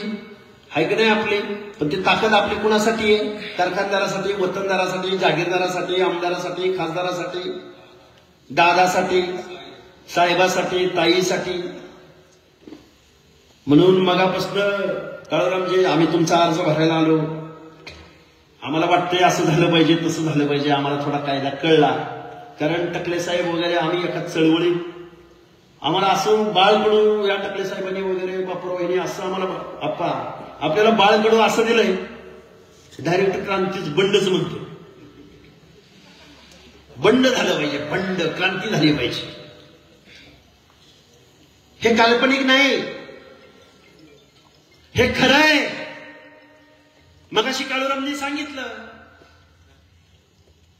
A: आहे की नाही आपली? पण ती ताकद आपली कुणासाठी आहे? कारखानदारासाठी, वतनदारासाठी, जागीरदारासाठी, आमदारासाठी, खासदारासाठी, दादासाठी, साहेबासाठी, ताईसाठी. म्हणून मगापासून काळूरामजी आम्ही तुमचा अर्ज भरायला आलो. आम्हाला वाटतंय असं झालं पाहिजे, तसं झालं पाहिजे. आम्हाला थोडा कायदा कळला, कारण टकले साहेब वगैरे आम्ही एका चळवळीत आम्हाला असं बाळकडू या टकले साहेबांनी वगैरे बापूराव असं आम्हाला आपल्याला बाळकडू असं दिलंय, डायरेक्ट क्रांतीच बंडच म्हणतो. बंड झालं पाहिजे, बंड क्रांती झाली पाहिजे. हे काल्पनिक नाही, हे खरं आहे. मगाशी काळूरामनी सांगितलं,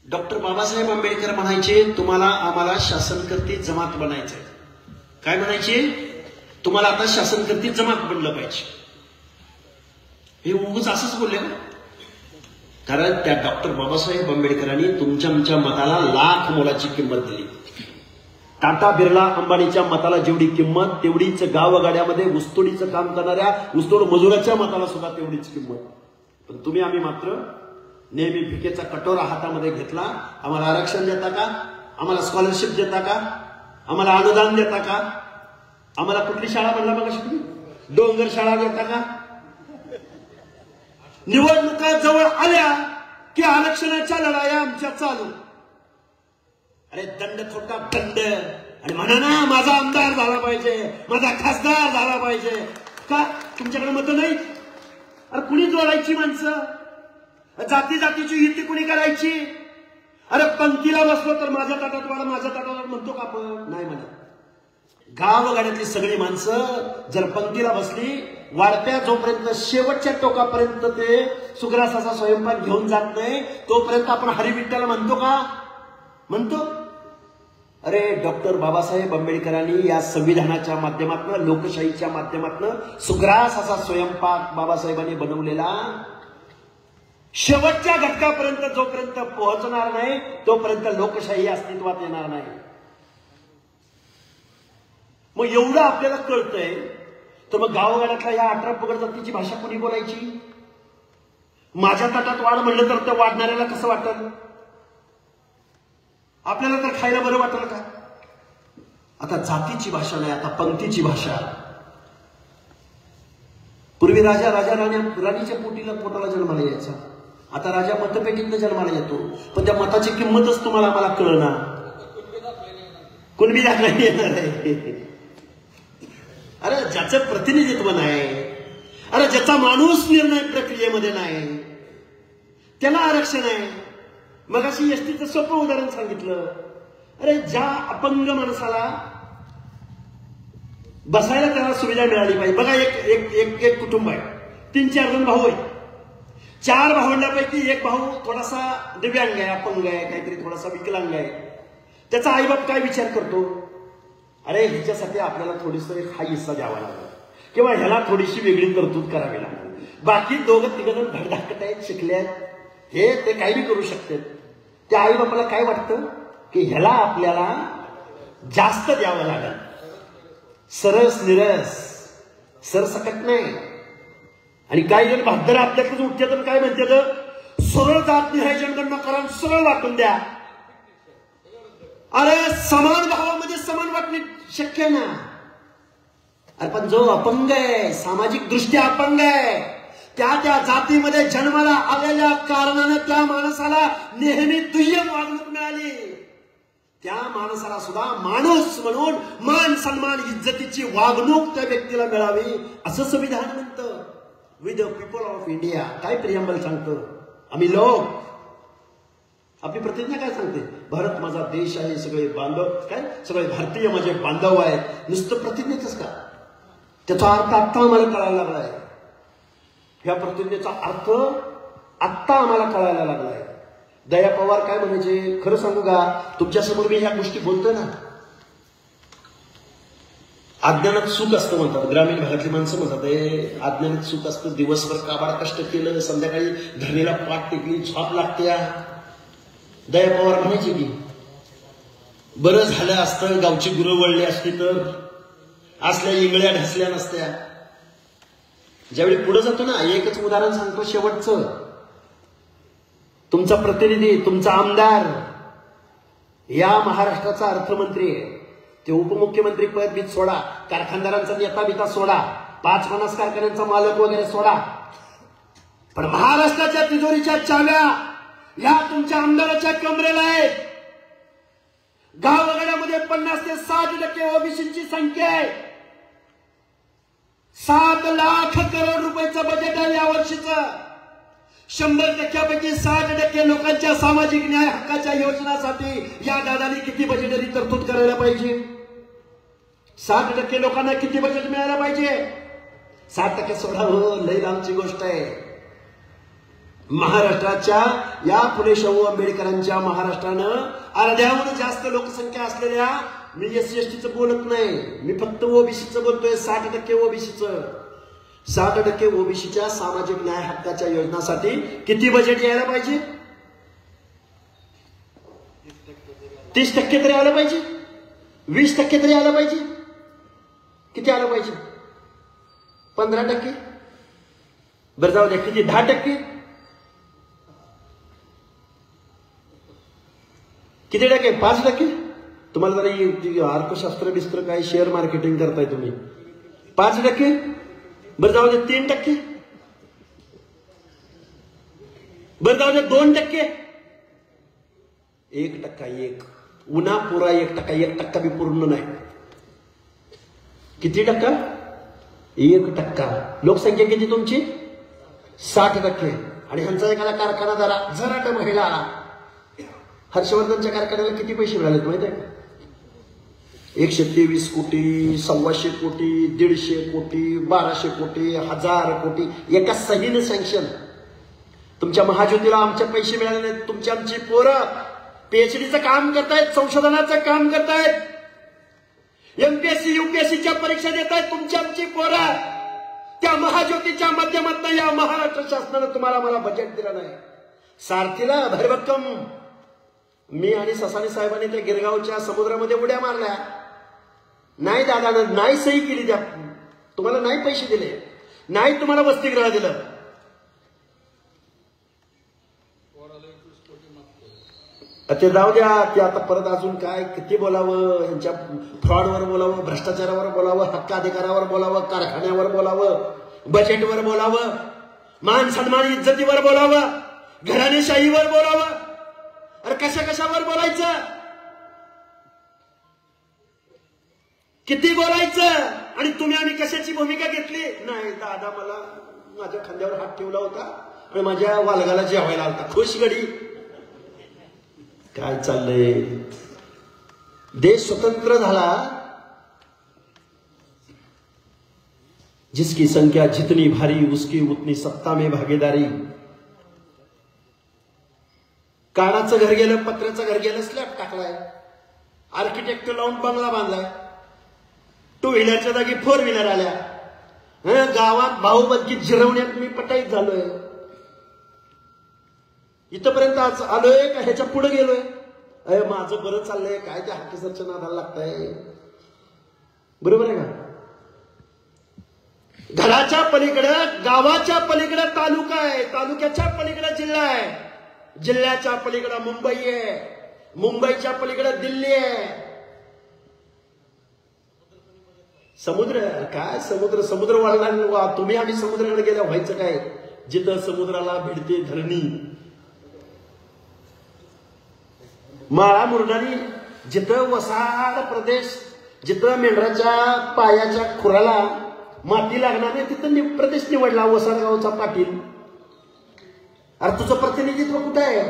A: डॉक्टर बाबासाहेब आंबेडकर म्हणायचे तुम्हाला आम्हाला शासनकर्ती जमात बनायचंय. काय म्हणायचे? तुम्हाला आता शासनकर्ती जमात बनलं पाहिजे. हे उगाच असंच बोलले ना. कारण त्या डॉक्टर बाबासाहेब आंबेडकरांनी तुमच्या आमच्या मताला लाख मोलाची किंमत दिली. टाटा बिर्ला अंबानीच्या मताला जेवढी किंमत तेवढीच गावगाड्यामध्ये ऊसतोडीचं काम करणाऱ्या ऊसतोड मजुराच्या मताला सुद्धा तेवढीच किंमत. पण तुम्ही आम्ही मात्र नेहमी फिकेचा कटोरा हातामध्ये घेतला. आम्हाला आरक्षण देता का, आम्हाला स्कॉलरशिप देता का, आम्हाला अनुदान देता का, आम्हाला कुठली शाळा म्हणला मग तुम्ही, डोंगर शाळा देता का. निवडणुका जवळ आल्या की आरक्षणाच्या लढाया आमच्या चालू. अरे दंड थोडा दंड, आणि म्हणा ना माझा आमदार झाला पाहिजे, माझा खासदार झाला पाहिजे. का तुमच्याकडे मतं नाही? अरे कुणी जोडायची माणसं, जाती जातीची युती कुणी करायची. अरे पंक्तीला बसलो तर माझ्या ताटात वाढ, माझ्या ताटात वाढ म्हणतो का आपण? नाही म्हणत. गावगाड्यातली सगळी माणसं जर पंक्तीला बसली, वाढत्या जोपर्यंत शेवटच्या टोकापर्यंत ते सुग्रासाचा स्वयंपाक घेऊन जात नाही तोपर्यंत आपण हरिविठ्ठल म्हणतो का? म्हणतो. अरे डॉक्टर बाबासाहेब आंबेडकरांनी या संविधानाच्या माध्यमातून, लोकशाहीच्या माध्यमातून सुग्रास असा स्वयंपाक बाबासाहेबांनी बनवलेला शेवटच्या घटकापर्यंत जोपर्यंत पोहोचणार नाही तोपर्यंत लोकशाही अस्तित्वात येणार नाही. मग एवढं आपल्याला कळतंय तर मग गावगाड्यातल्या या 18 पगड जातीची भाषा कोणी बोलायची? माझ्या ताटात वाढ म्हणलं तर त्या वाढणाऱ्याला कसं वाटल? आपल्याला तर खायला बरं वाटेल का? आता जातीची भाषा नाही, आता पंक्तीची भाषा. पूर्वी राजा राणीच्या पोटाला जन्माला यायचा. आता राजा मतपेटीतनं जन्माला येतो, पण त्या मताची किंमतच तुम्हाला आम्हाला कळणार. कुणबी दाखला येणार आहे. अरे ज्याचं प्रतिनिधित्व नाही, अरे ज्याचा माणूस निर्णय प्रक्रियेमध्ये नाही, त्याला आरक्षण आहे. मग अशी एसटीचं सोपं उदाहरण सांगितलं. अरे ज्या अपंग माणसाला बसायला त्याला सुविधा मिळाली पाहिजे. बघा एक कुटुंब आहे, 3-4 जण भाऊ आहेत. 4 भावंडापैकी एक भाऊ थोडासा दिव्यांग आहे, अपंग आहे, काहीतरी थोडासा विकलांग आहे. त्याचा आईबाप काय विचार करतो? अरे ह्याच्यासाठी आपल्याला थोडीसा हा हिस्सा द्यावा लागला किंवा ह्याला थोडीशी वेगळी तरतूद करावी लागली. बाकी 2-3 जण धडधाकट आहेत, शिकले आहेत, हे ते काही बी करू शकतात. त्या आई बापाला काय वाटतं की ह्याला आपल्याला जास्त द्यावं लागेल. सरस निरस, सरसकट नाही. आणि काही जण भाद्र आपल्याकडे उठतात आणि काय म्हणतात, सरळ जात निहाय जनगणना करा, सरळ वाटून द्या. अरे समान भावामध्ये समान वाटणे शक्य आहे ना. अरे पण जो अपंग आहे, सामाजिक दृष्ट्या अपंग आहे, त्या जातीमध्ये जन्माला आलेल्या कारणाने त्या माणसाला नेहमी दुय्यम वागणूक मिळाली. त्या माणसाला सुद्धा माणूस म्हणून मान सन्मान इज्जतीची वागणूक त्या व्यक्तीला मिळावी असं संविधान म्हणतं. We the people of India. काय प्रियंबल सांगतं? आम्ही लोक. आपली प्रतिज्ञा काय सांगते? भारत माझा देश आहे, सगळे बांधव, काय सगळे भारतीय माझे बांधव आहेत. नुसतं प्रतिज्ञेच का? त्याचा अर्थ आत्ता आम्हाला कळायला लागलाय. ह्या प्रतिज्ञेचा अर्थ आत्ता आम्हाला कळायला लागलाय. दया पवार काय म्हणायचे? खरं सांगू का, तुमच्यासमोर मी ह्या गोष्टी बोलतोय ना, अज्ञानात सुख असतं म्हणतात. ग्रामीण भागातली माणसं म्हणतात अज्ञानात सुख असतं. दिवसभर काबाड कष्ट केलं, संध्याकाळी धरणीला पाठ टेकली, झोप लागते. दया पवार म्हणायचे की बरं झालं असतं गावची गुरं वळली असती तर असल्या इंगळ्या ढसल्या नसत्या. ज्यावेळी पुढे जातो ना, एकच उदाहरण सांगतो शेवटचं. तुमचा प्रतिनिधी, तुमचा आमदार या महाराष्ट्राचा अर्थमंत्री आहे. ते उपमुख्यमंत्री पद बीत सोडा, कारखानदारांचा नेता बिता सोडा, 5-50 कारखान्यांचा मालक वगैरे सोडा, पण महाराष्ट्राच्या तिजोरीच्या चाव्या या तुमच्या आमदाराच्या कमरेला आहेत. गावगाड्यामध्ये 50 ते 60% ओबीसीची संख्या आहे. 7 लाख करोड रुपयाचं बजेट आहे या वर्षीचं. 100%पैकी 60% लोकांच्या सामाजिक न्याय हक्काच्या योजनासाठी या दादानी किती बजेटरी तरतूद करायला पाहिजे? 60% लोकांना किती बजेट मिळायला पाहिजे? 60% सोडा हो, लई लांबची गोष्ट आहे. महाराष्ट्राच्या या फुले शाहू आंबेडकरांच्या महाराष्ट्रानं अर्ध्याहून जास्त लोकसंख्या असलेल्या, मी SC ST बोलत नाही, मी फक्त ओबीसीचं बोलतोय. 60% ओबीसीचं. 60% ओबीसीच्या सामाजिक न्याय हक्काच्या योजनासाठी किती बजेट यायला पाहिजे? 30% तरी आलं पाहिजे, 20% तरी आलं पाहिजे. किती आलं पाहिजे? 15%. बरं जाऊ द्या, किती? 10%. किती टक्के? 5%. तुम्हाला जरा अर्थशास्त्र बिस्त्र काय शेअर मार्केटिंग करताय तुम्ही. 5%. बरं जाऊ दे 3%. बरं जाऊ दे 2%. 1%. उन्हा पुरा 1%. 1% बी पूर्ण नाही. किती टक्का? 1%. लोकसंख्या किती तुमची? 60%. आणि ह्यांचा एखादा कारखाना जरा महिला आला. हर्षवर्धनच्या कारखान्याला किती पैसे मिळालेत माहिती आहे का? 123 कोटी, 125 कोटी, 150 कोटी, 1200 कोटी, 1000 कोटी एका सहीनं सँक्शन. तुमच्या महाज्योतीला आमचे पैसे मिळाले नाहीत. तुमची आमची पोरं पीएचडीचं काम करतायत, संशोधनाचं काम करतायत, एमपीएससी यूपीएससीच्या परीक्षा देत आहेत. तुमची आमची पोरं त्या महाज्योतीच्या माध्यमातून या महाराष्ट्र शासनानं तुम्हाला मला बजेट दिलं नाही. सारथीला भरभक्कम मी आणि ससाणे साहेबांनी त्या गिरगावच्या समुद्रामध्ये उड्या मारल्या. नाही दादानं नाही सही केली. द्या तुम्हाला नाही पैसे दिले, नाही तुम्हाला वसतिगृह दिलं. ते जाऊ द्या. ते आता परत अजून काय किती बोलावं? यांच्या फ्रॉडवर बोलावं, भ्रष्टाचारावर बोलावं, हक्क अधिकारावर बोलावं, कारखान्यावर बोलावं, बजेटवर बोलावं, मान सन्मान इज्जतीवर बोलावं, घराणेशाहीवर बोलावं. अरे कशावर बोलायचं? किती बोलायचं? आणि तुम्ही आम्ही कशाची भूमिका घेतली? नाही दादा मला माझ्या खांद्यावर हात ठेवला होता आणि माझ्या वालगाला जेवायला आलता. खुश गडी. काय चाललंय? देश स्वतंत्र झाला. जिसकी संख्या जितनी भारी उसकी उतनी सत्ता में भागीदारी. कानाचं घर गेलं, पत्र्याचं घर गेलं, स्लॅब टाकलाय, आर्किटेक्ट लावून बंगला बांधलाय, 2 व्हीलरच्या जागी 4 व्हीलर आल्या. गावात भाऊबंदकीत जिरवण्यात मी पटाईत झालोय. इथपर्यंत आज आलोय का ह्याच्या पुढे गेलोय? अरे माझं बरं चाललंय. काय त्या हक्कीसरच्या नादाला लागताय? बरोबर आहे का? घराच्या पलीकडं, गावाच्या पलीकडं तालुका आहे, तालुक्याच्या पलीकडं जिल्हा आहे, जिल्ह्याच्या पलीकडं मुंबई आहे, मुंबईच्या पलीकडं दिल्ली आहे. समुद्र काय? समुद्र वाढला. तुम्ही आम्ही समुद्राकडे गेल्या व्हायचं काय? जिथं समुद्राला भिडते धरणी, माळा मुरडाणी, जिथं वसाड प्रदेश, जिथं मेंढराच्या पायाच्या खुराला माती लागणार नाही तिथं प्रदेश निवडला वसाडगावचा पाटील. अरे तुझं प्रतिनिधित्व कुठं आहे?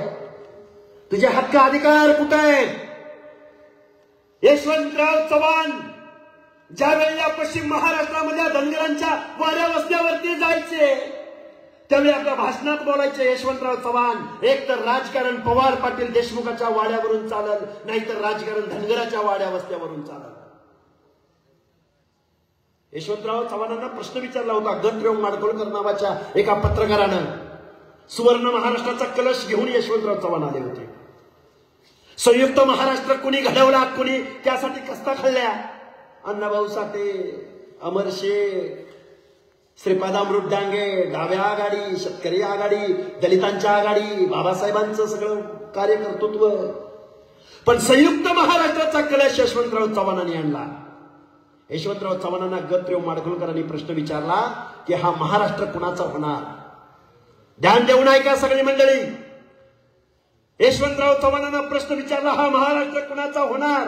A: तुझे हक्क अधिकार कुठं आहेत? यशवंतराव चव्हाण ज्यावेळी या पश्चिम महाराष्ट्रामध्ये धनगरांच्या वाड्या वस्त्यावरती जायचे त्यावेळी आपल्या भाषणात बोलायचे यशवंतराव चव्हाण एक तर राजकारण पवार पाटील देशमुखाच्या वाड्यावरून चालल, नाहीतर राजकारण धनगराच्या वाड्या वस्त्यावरून चालल. यशवंतराव चव्हाणांना प्रश्न विचारला होता गणराव माडगुळकर नावाच्या एका पत्रकारानं. सुवर्ण महाराष्ट्राचा कलश घेऊन यशवंतराव चव्हाण आले होते. संयुक्त महाराष्ट्र कुणी घडवला, कुणी त्यासाठी कस्ता खाल्ल्या? अण्णाभाऊ साठे, अमर शेख, श्रीपादामृत डांगे, डाव्या आघाडी, शेतकरी आघाडी, दलितांच्या आघाडी, बाबासाहेबांचं सगळं कार्यकर्तृत्व. पण संयुक्त महाराष्ट्राचा कलश यशवंतराव चव्हाणांनी आणला. यशवंतराव चव्हाणांना गणराव माडगुळकरांनी प्रश्न विचारला की हा महाराष्ट्र कुणाचा होणार? ध्यान देऊन ऐका सगळी मंडळी. यशवंतराव चव्हाणांना प्रश्न विचारला हा महाराष्ट्र कुणाचा होणार?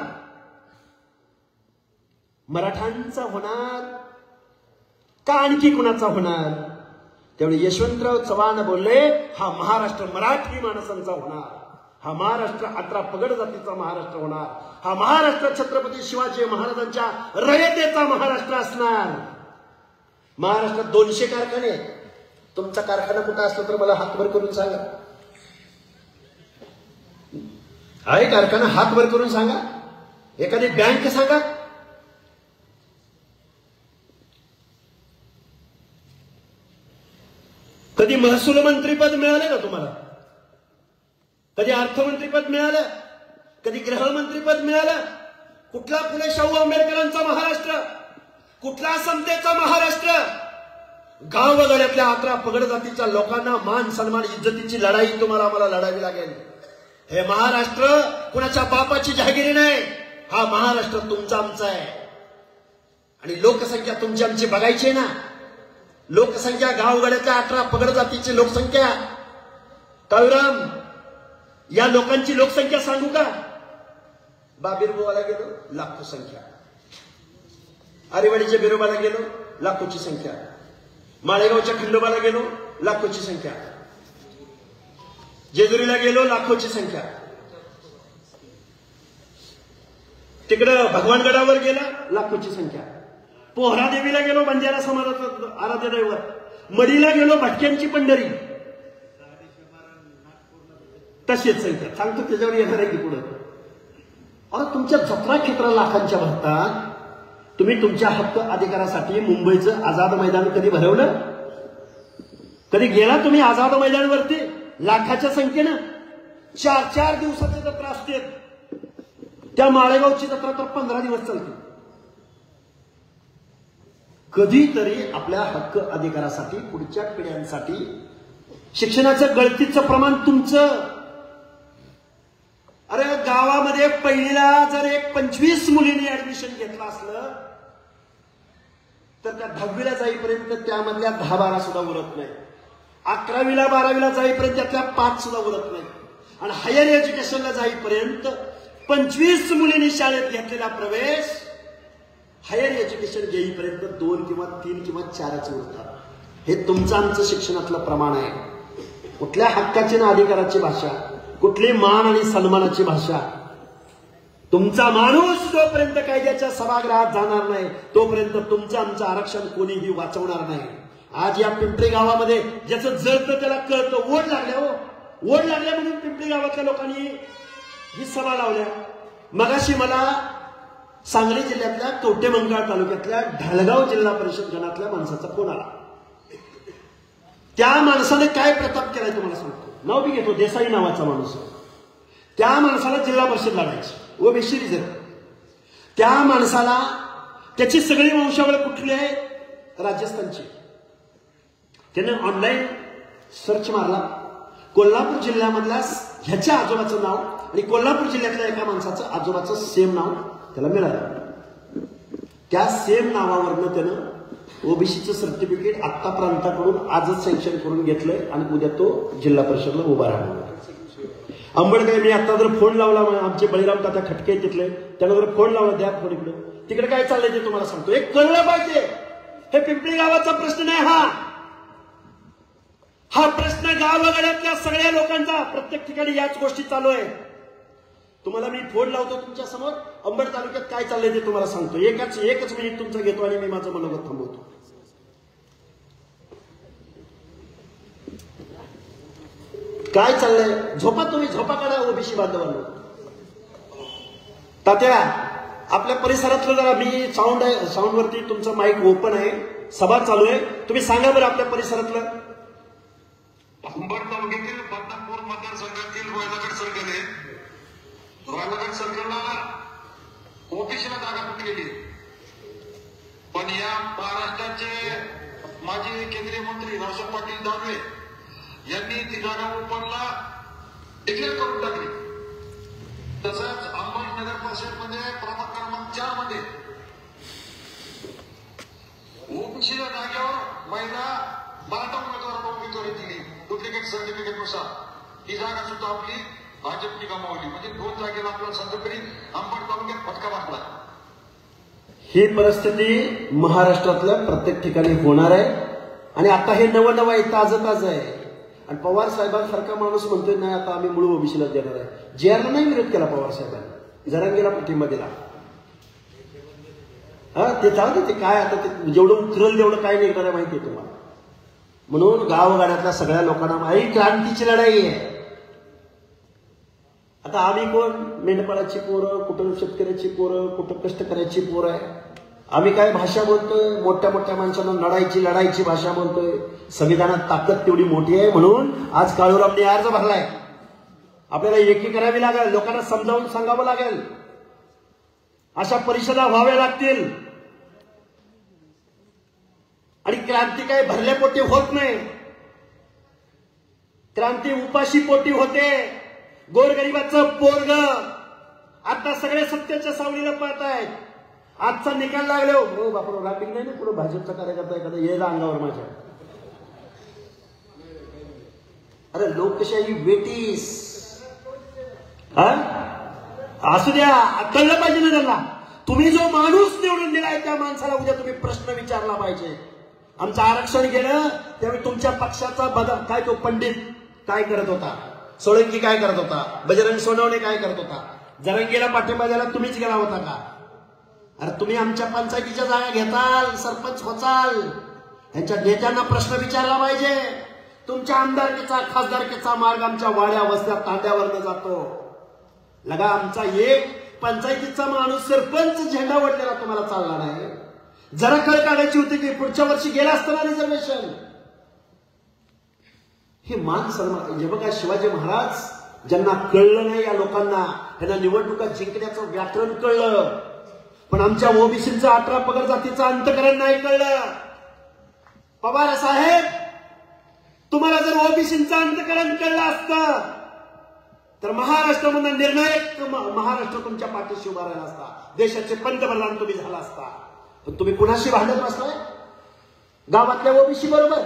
A: मराठांचा होणार का आणखी कुणाचा होणार? त्यावेळी यशवंतराव चव्हाण बोलले हा महाराष्ट्र मराठी माणसांचा होणार, हा महाराष्ट्र 18 पगड जातीचा महाराष्ट्र होणार, हा महाराष्ट्र छत्रपती शिवाजी महाराजांच्या रयतेचा महाराष्ट्र असणार. महाराष्ट्रात 200 कारखाने आहेत. तुमचा कारखाना कुठं असला तर मला हातवर करून सांगा. आहे कारखाना? हातवर करून सांगा. एखादी बँक सांगा. कधी महसूल मंत्रीपद मिळालं का तुम्हाला? कधी अर्थमंत्रीपद मिळालं? कधी गृहमंत्रीपद मिळालं? कुठला फुले शाहू आंबेडकरांचा महाराष्ट्र? कुठला समतेचा महाराष्ट्र? गाव वगैरेतल्या 11 पगड जातीच्या लोकांना मान सन्मान इज्जतीची लढाई तुम्हाला आम्हाला लढावी लागेल. हे महाराष्ट्र कुणाच्या बापाची जहागिरी नाही. हा महाराष्ट्र तुमचा आमचा आहे. आणि लोकसंख्या तुमची आमची बघायची ना. लोकसंख्या गावगाड्यातल्या 18 पगड जातीची लोकसंख्या. काळूराम, या लोकांची लोकसंख्या सांगू का? बाबीरबुवाला गेलो लाखो संख्या, आरेवाडीच्या बिरोबाला गेलो लाखोची संख्या, माळेगावच्या खंडोबाला गेलो लाखोची संख्या, जेजुरीला गेलो लाखोची संख्या, तिकडं भगवानगडावर गेला लाखोची संख्या, पोहरादेवीला गेलो बंजारा समाजाचं आराध्य दैवत, मडीला गेलो भटक्यांची पंढरी, तशीच संख्या सांगतो त्याच्यावर येणार आहे की पुढे. अरे तुमच्या जत्रा क्षेत्र लाखांच्या भरतात. तुम्ही तुमच्या हक्क अधिकारासाठी मुंबईचं आझाद मैदान कधी भरवलं? कधी गेला तुम्ही आझाद मैदानावरती? लाखाच्या संख्येनं 4-4 दिवसाची जत्रा असते. त्या माळेगावची जत्रा तर 15 दिवस चालते. कधीतरी आपल्या हक्क अधिकारासाठी पुढच्या पिढ्यांसाठी शिक्षणाचं गळतीचं प्रमाण तुमचं. अरे गावामध्ये पहिलीला जर एक 25 मुलींनी ऍडमिशन घेतलं असलं तर त्या 10वीला जाईपर्यंत त्यामधल्या 10-12 सुद्धा उरत नाही. 11वीला 12वीला जाईपर्यंत त्यातल्या 5 सुद्धा उरत नाही. आणि हायर एज्युकेशनला जाईपर्यंत 25 मुलींनी शाळेत घेतलेला प्रवेश हायर एज्युकेशन घेईपर्यंत 2 किंवा 3 किंवा 4च उरतात. हे तुमचं आमचं शिक्षणातलं प्रमाण आहे. कुठल्या हक्काची ना अधिकाराची भाषा, कुठली मान आणि सन्मानाची भाषा. तुमचा माणूस जोपर्यंत कायद्याच्या सभागृहात जाणार नाही तोपर्यंत तुमचं आमचं आरक्षण कोणीही वाचवणार नाही. आज या पिंपरी गावामध्ये ज्याचं जळतं त्याला कळतं. ओढ लागल्या ओढ लागल्या म्हणून पिंपरी गावातल्या लोकांनी ही सभा लावल्या. मगाशी मला सांगली जिल्ह्यातल्या कवटेमंकाळ तालुक्यातल्या ढालगाव जिल्हा परिषद गणातल्या माणसाचा फोन आला. त्या माणसाने काय प्रताप केलाय तुम्हाला सांगतो. नाव बी घेतो, देसाई नावाचा माणूस. त्या माणसाला जिल्हा परिषद लढायची, ओबीसी रिझर्व. त्या माणसाला त्याची सगळी वंशावळ कुठली आहे? राजस्थानची. त्याने ऑनलाईन सर्च मारला. कोल्हापूर जिल्ह्यामधल्या ह्याच्या आजोबाचं नाव आणि कोल्हापूर जिल्ह्यातल्या एका माणसाचं आजोबाचं सेम नाव त्याला मिळालं. त्या सेम नावावरनं त्यानं ओबीसीचं सर्टिफिकेट आत्ता प्रांताकडून आजच सँक्शन करून घेतलंय आणि उद्या तो जिल्हा परिषदला उभा राहणार. आंबेडकर मी आता जर फोन लावला, आमचे बळीराम तात्या खटके तिथले, त्यानं जर फोन लावला द्या फोन इकडे, तिकडे काय चाललंय ते तुम्हाला सांगतो. एक कळलं पाहिजे, हे पिंपरी गावाचा प्रश्न नाही. हा प्रश्न गावागड्यातल्या सगळ्या लोकांचा. प्रत्येक ठिकाणी याच गोष्टी चालू आहे. तुम्हाला मी फोन लावतो तुमच्या समोर, अंबड तालुक्यात काय चाललंय ते तुम्हाला सांगतो. एकच मिनिट तुमचं घेतो आणि मी माझं मनोगत थांबवतो. काय चाललंय? झोपा तुम्ही, झोपा काढा ओबीसी बांधवांना. तात्या, आपल्या परिसरातलं जरा, मी साऊंडवरती तुमचं माईक ओपन आहे, सभा चालू आहे, तुम्ही सांगा बरं आपल्या परिसरातलं.
C: अंबड तालुक्यातील बदनापूर मतदारसंघातील रोयलागड सर्कल आहे. रोयलागड सर्कलला ओबीसीला जागा कुठे गेली, पण या महाराष्ट्राचे माजी केंद्रीय मंत्री रावसाहेब पाटील दानवे यांनी ती जागा ओपनला डिक्लेअर करून टाकली. तसंच अंबड नगर परिषदमध्ये प्रभाग क्रमांक 4 मध्ये ओबीसीच्या जागेवर महिला मराठा उमेदवाराला उमेदवारी दिली डुप्लिकेट सर्टिफिकेट नुसार. ही जागा सुद्धा आपली भाजपने गमावली. म्हणजे 2 जागेला आपल्याला सध्या तरी अंबड तालुक्यात फटका बसला.
A: ही परिस्थिती महाराष्ट्रातल्या प्रत्येक ठिकाणी होणार आहे. आणि आता हे नवं आहे, ताजं आहे. आणि पवार साहेबांसारखा माणूस म्हणतोय नाही आता आम्ही मूळ ओबीसीला देणार आहे. जेआरला नाही विरोध केला पवार साहेबांनी, जरांगीला पाठिंबा दिला. ते चालतं, ते काय आता ते जेवढं उतरल तेवढं काय निघणार आहे माहिती आहे तुम्हाला. म्हणून गावगाड्यातल्या सगळ्या लोकांना ही क्रांतीची लढाई आहे. आता आम्ही कोण? मेंढपाळाची पोरं, कुठं शेतकऱ्याची पोरं, कुठं कष्टकऱ्याची पोरं आहे. आम्ही काय भाषा बोलतोय, मोठ्या मोठ्या माणसांना लढायची भाषा बोलतोय. संविधानात ताकद तेवढी मोठी आहे म्हणून आज काळूरामने अर्ज भरलाय. आपल्याला एकी करावी लागेल, लोकांना समजावून सांगावं लागेल, अशा परिषदा व्हाव्या लागतील. आणि क्रांती काय भरल्या पोटी होत नाही, क्रांती उपाशी पोटी होते. गोरगरिबाचं पोरग आता सगळे सत्याच्या सावलीला पळत आहेत. आजचा निकाल लागले हो बापू राग नाही ना, पुढे भाजपचा कार्यकर्ता एखादा येईल अंगावर माझ्या. अरे लोकशाही वेटीस असू द्या, कळलं पाहिजे ना त्यांना. तुम्ही जो माणूस निवडून दिलाय त्या माणसाला उद्या तुम्ही प्रश्न विचारला पाहिजे. आमचं आरक्षण गेलं त्यावेळी तुमच्या पक्षाचा बदल काय, तो पंडित काय करत होता, सोळंकी काय करत होता, बजरंग सोनवणे काय करत होता, जरंगीला पाठिंबा द्यायला तुम्हीच गेला होता का? अरे तुम्ही आमच्या पंचायतीच्या जागा घेताल, सरपंच होचाल, यांच्या नेत्यांना प्रश्न विचारला पाहिजे. तुमच्या आमदारकीचा खासदारकीचा मार्ग आमच्या वाड्या वस्त्या तांड्यावरनं जातो. लगा आमचा एक पंचायतीचा माणूस सरपंच झेंडा वडलेला तुम्हाला चालला नाही. जरा कळ काढायची होती की पुढच्या वर्षी गेला असताना रिझर्वेशन. हे मान सन्मान. जे बघा शिवाजी महाराज ज्यांना कळलं नाही, या लोकांना त्यांना निवडणुका जिंकण्याचं व्याकरण कळलं, पण आमच्या ओबीसीचं 18 पगड जातीचं अंतकरण नाही कळलं. पवार साहेब, तुम्हाला जर ओबीसीचं अंतकरण कळलं असतं तर महाराष्ट्रामधून निर्णायक महाराष्ट्र तुमच्या पाठीशी उभा राहिला असता, देशाचे पंतप्रधान तुम्ही झाला असता. पण तुम्ही कुणाशी भांडत बसलाय? गावातल्या ओबीसी बरोबर,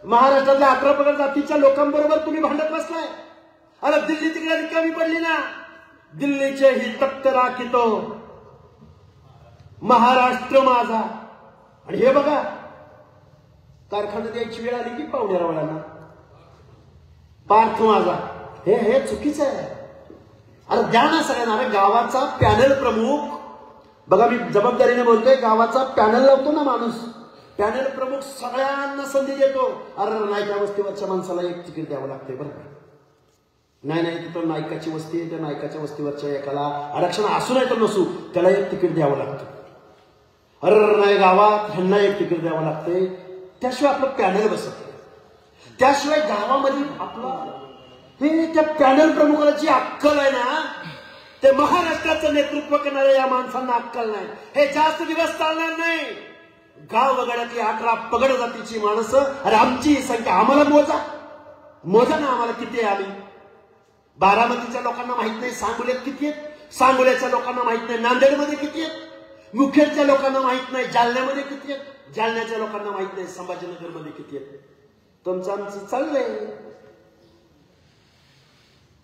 A: महाराष्ट्रातल्या 18 पगड जातीच्या लोकांबरोबर तुम्ही भांडत बसलाय. अरे दिल्ली तिकडे रिकामी पडली ना, दिल्लीचे ही तख्त राखितो महाराष्ट्र माझा. आणि हे बघा, कारखाना द्यायची वेळ आली की पाहुण्याला वळाला पार्थ माझा. हे चुकीचं आहे. अरे द्या ना सगळ्यांना. अरे गावाचा पॅनल प्रमुख, बघा मी जबाबदारीने बोलतोय, गावाचा पॅनल लावतो ना माणूस, पॅनल प्रमुख सगळ्यांना संधी देतो. अरे नायका वस्तीवरच्या माणसाला एक तिकीट द्यावं लागतंय बरं का. नाही तिथं नायकाची वस्ती आहे, त्या नायकाच्या वस्तीवरच्या एकाला आरक्षण असू नाही तर नसू त्याला एक तिकीट द्यावं लागतं. अरे नाही गावात ह्यांना एक तिकीट द्यावं लागतंय, त्याशिवाय आपलं पॅनल बसत नाही. त्याशिवाय गावामध्ये आपलं हे त्या पॅनल प्रमुखाला जी अक्कल आहे ना, ते महाराष्ट्राचं नेतृत्व करणाऱ्या या माणसांना अक्कल नाही. हे जास्त दिवस चालणार नाही. गाव वगळ्यातली 18 पगड जातीची माणसं, अरे आमची संख्या आम्हाला मोजा ना, आम्हाला किती आहे. आम्ही बारामतीच्या लोकांना माहित नाही सांगोल्यात किती आहेत, सांगोल्याच्या लोकांना माहित नाही नांदेडमध्ये किती आहेत, मुखेडच्या लोकांना माहित नाही जालन्यामध्ये किती आहेत, जालन्याच्या लोकांना माहित नाही संभाजीनगरमध्ये किती आहेत. तुमचं आमचं चाललंय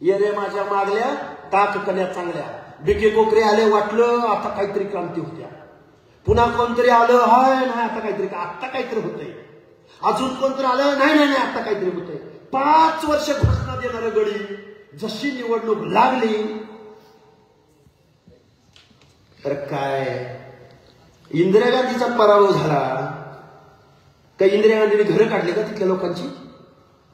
A: ये रे माझ्या मागल्या टाक कल्या चांगल्या. बिके कोकरे आले, वाटलं आता काहीतरी क्रांती होत्या. पुन्हा कोणतरी आलं, हाय नाही आता काहीतरी होतंय. अजून कोणतरी आलं, नाही आता काहीतरी होतंय. 5 वर्ष घोषणा देणारं गडी, जशी निवडणूक लागली तर काय इंदिरा गांधीचा पराभव झाला का? इंदिरा गांधीने घरं काढली का तिथल्या लोकांची?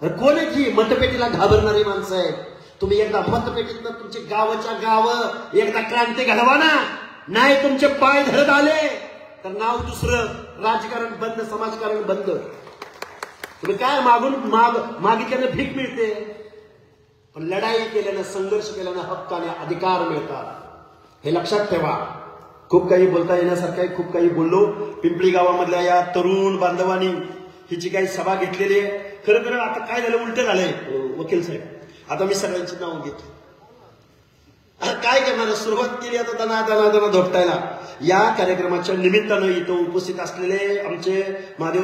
A: कोण आहे की मतपेटीला घाबरणारी माणसं आहेत? तुम्ही एकदा मतपेटीतनं तुमची गावाच्या गाव एकदा क्रांती घडवा ना. नाही तुमचे पाय धरत आले तर नाव दुसरं, राजकारण बंद, समाजकारण बंद. तुम्ही काय मागून मागितल्यानं भीक मिळते, पण लढाई केल्यानं, संघर्ष केल्यानं हक्काने अधिकार मिळतात. हे लक्षात ठेवा. खूप काही बोलता येण्यासारखं आहे, खूप काही बोललो. पिंपळी गावामधल्या या तरुण बांधवांनी ही जी काही सभा घेतलेली आहे, खरं आता काय झालं, उलट झालंय वकील साहेब. आता मी सगळ्यांची नाव घेतो. काय करणार, सुरुवात केली आता दना धोपटायला. या कार्यक्रमाच्या निमित्तानं इथं उपस्थित असलेले आमचे महादेव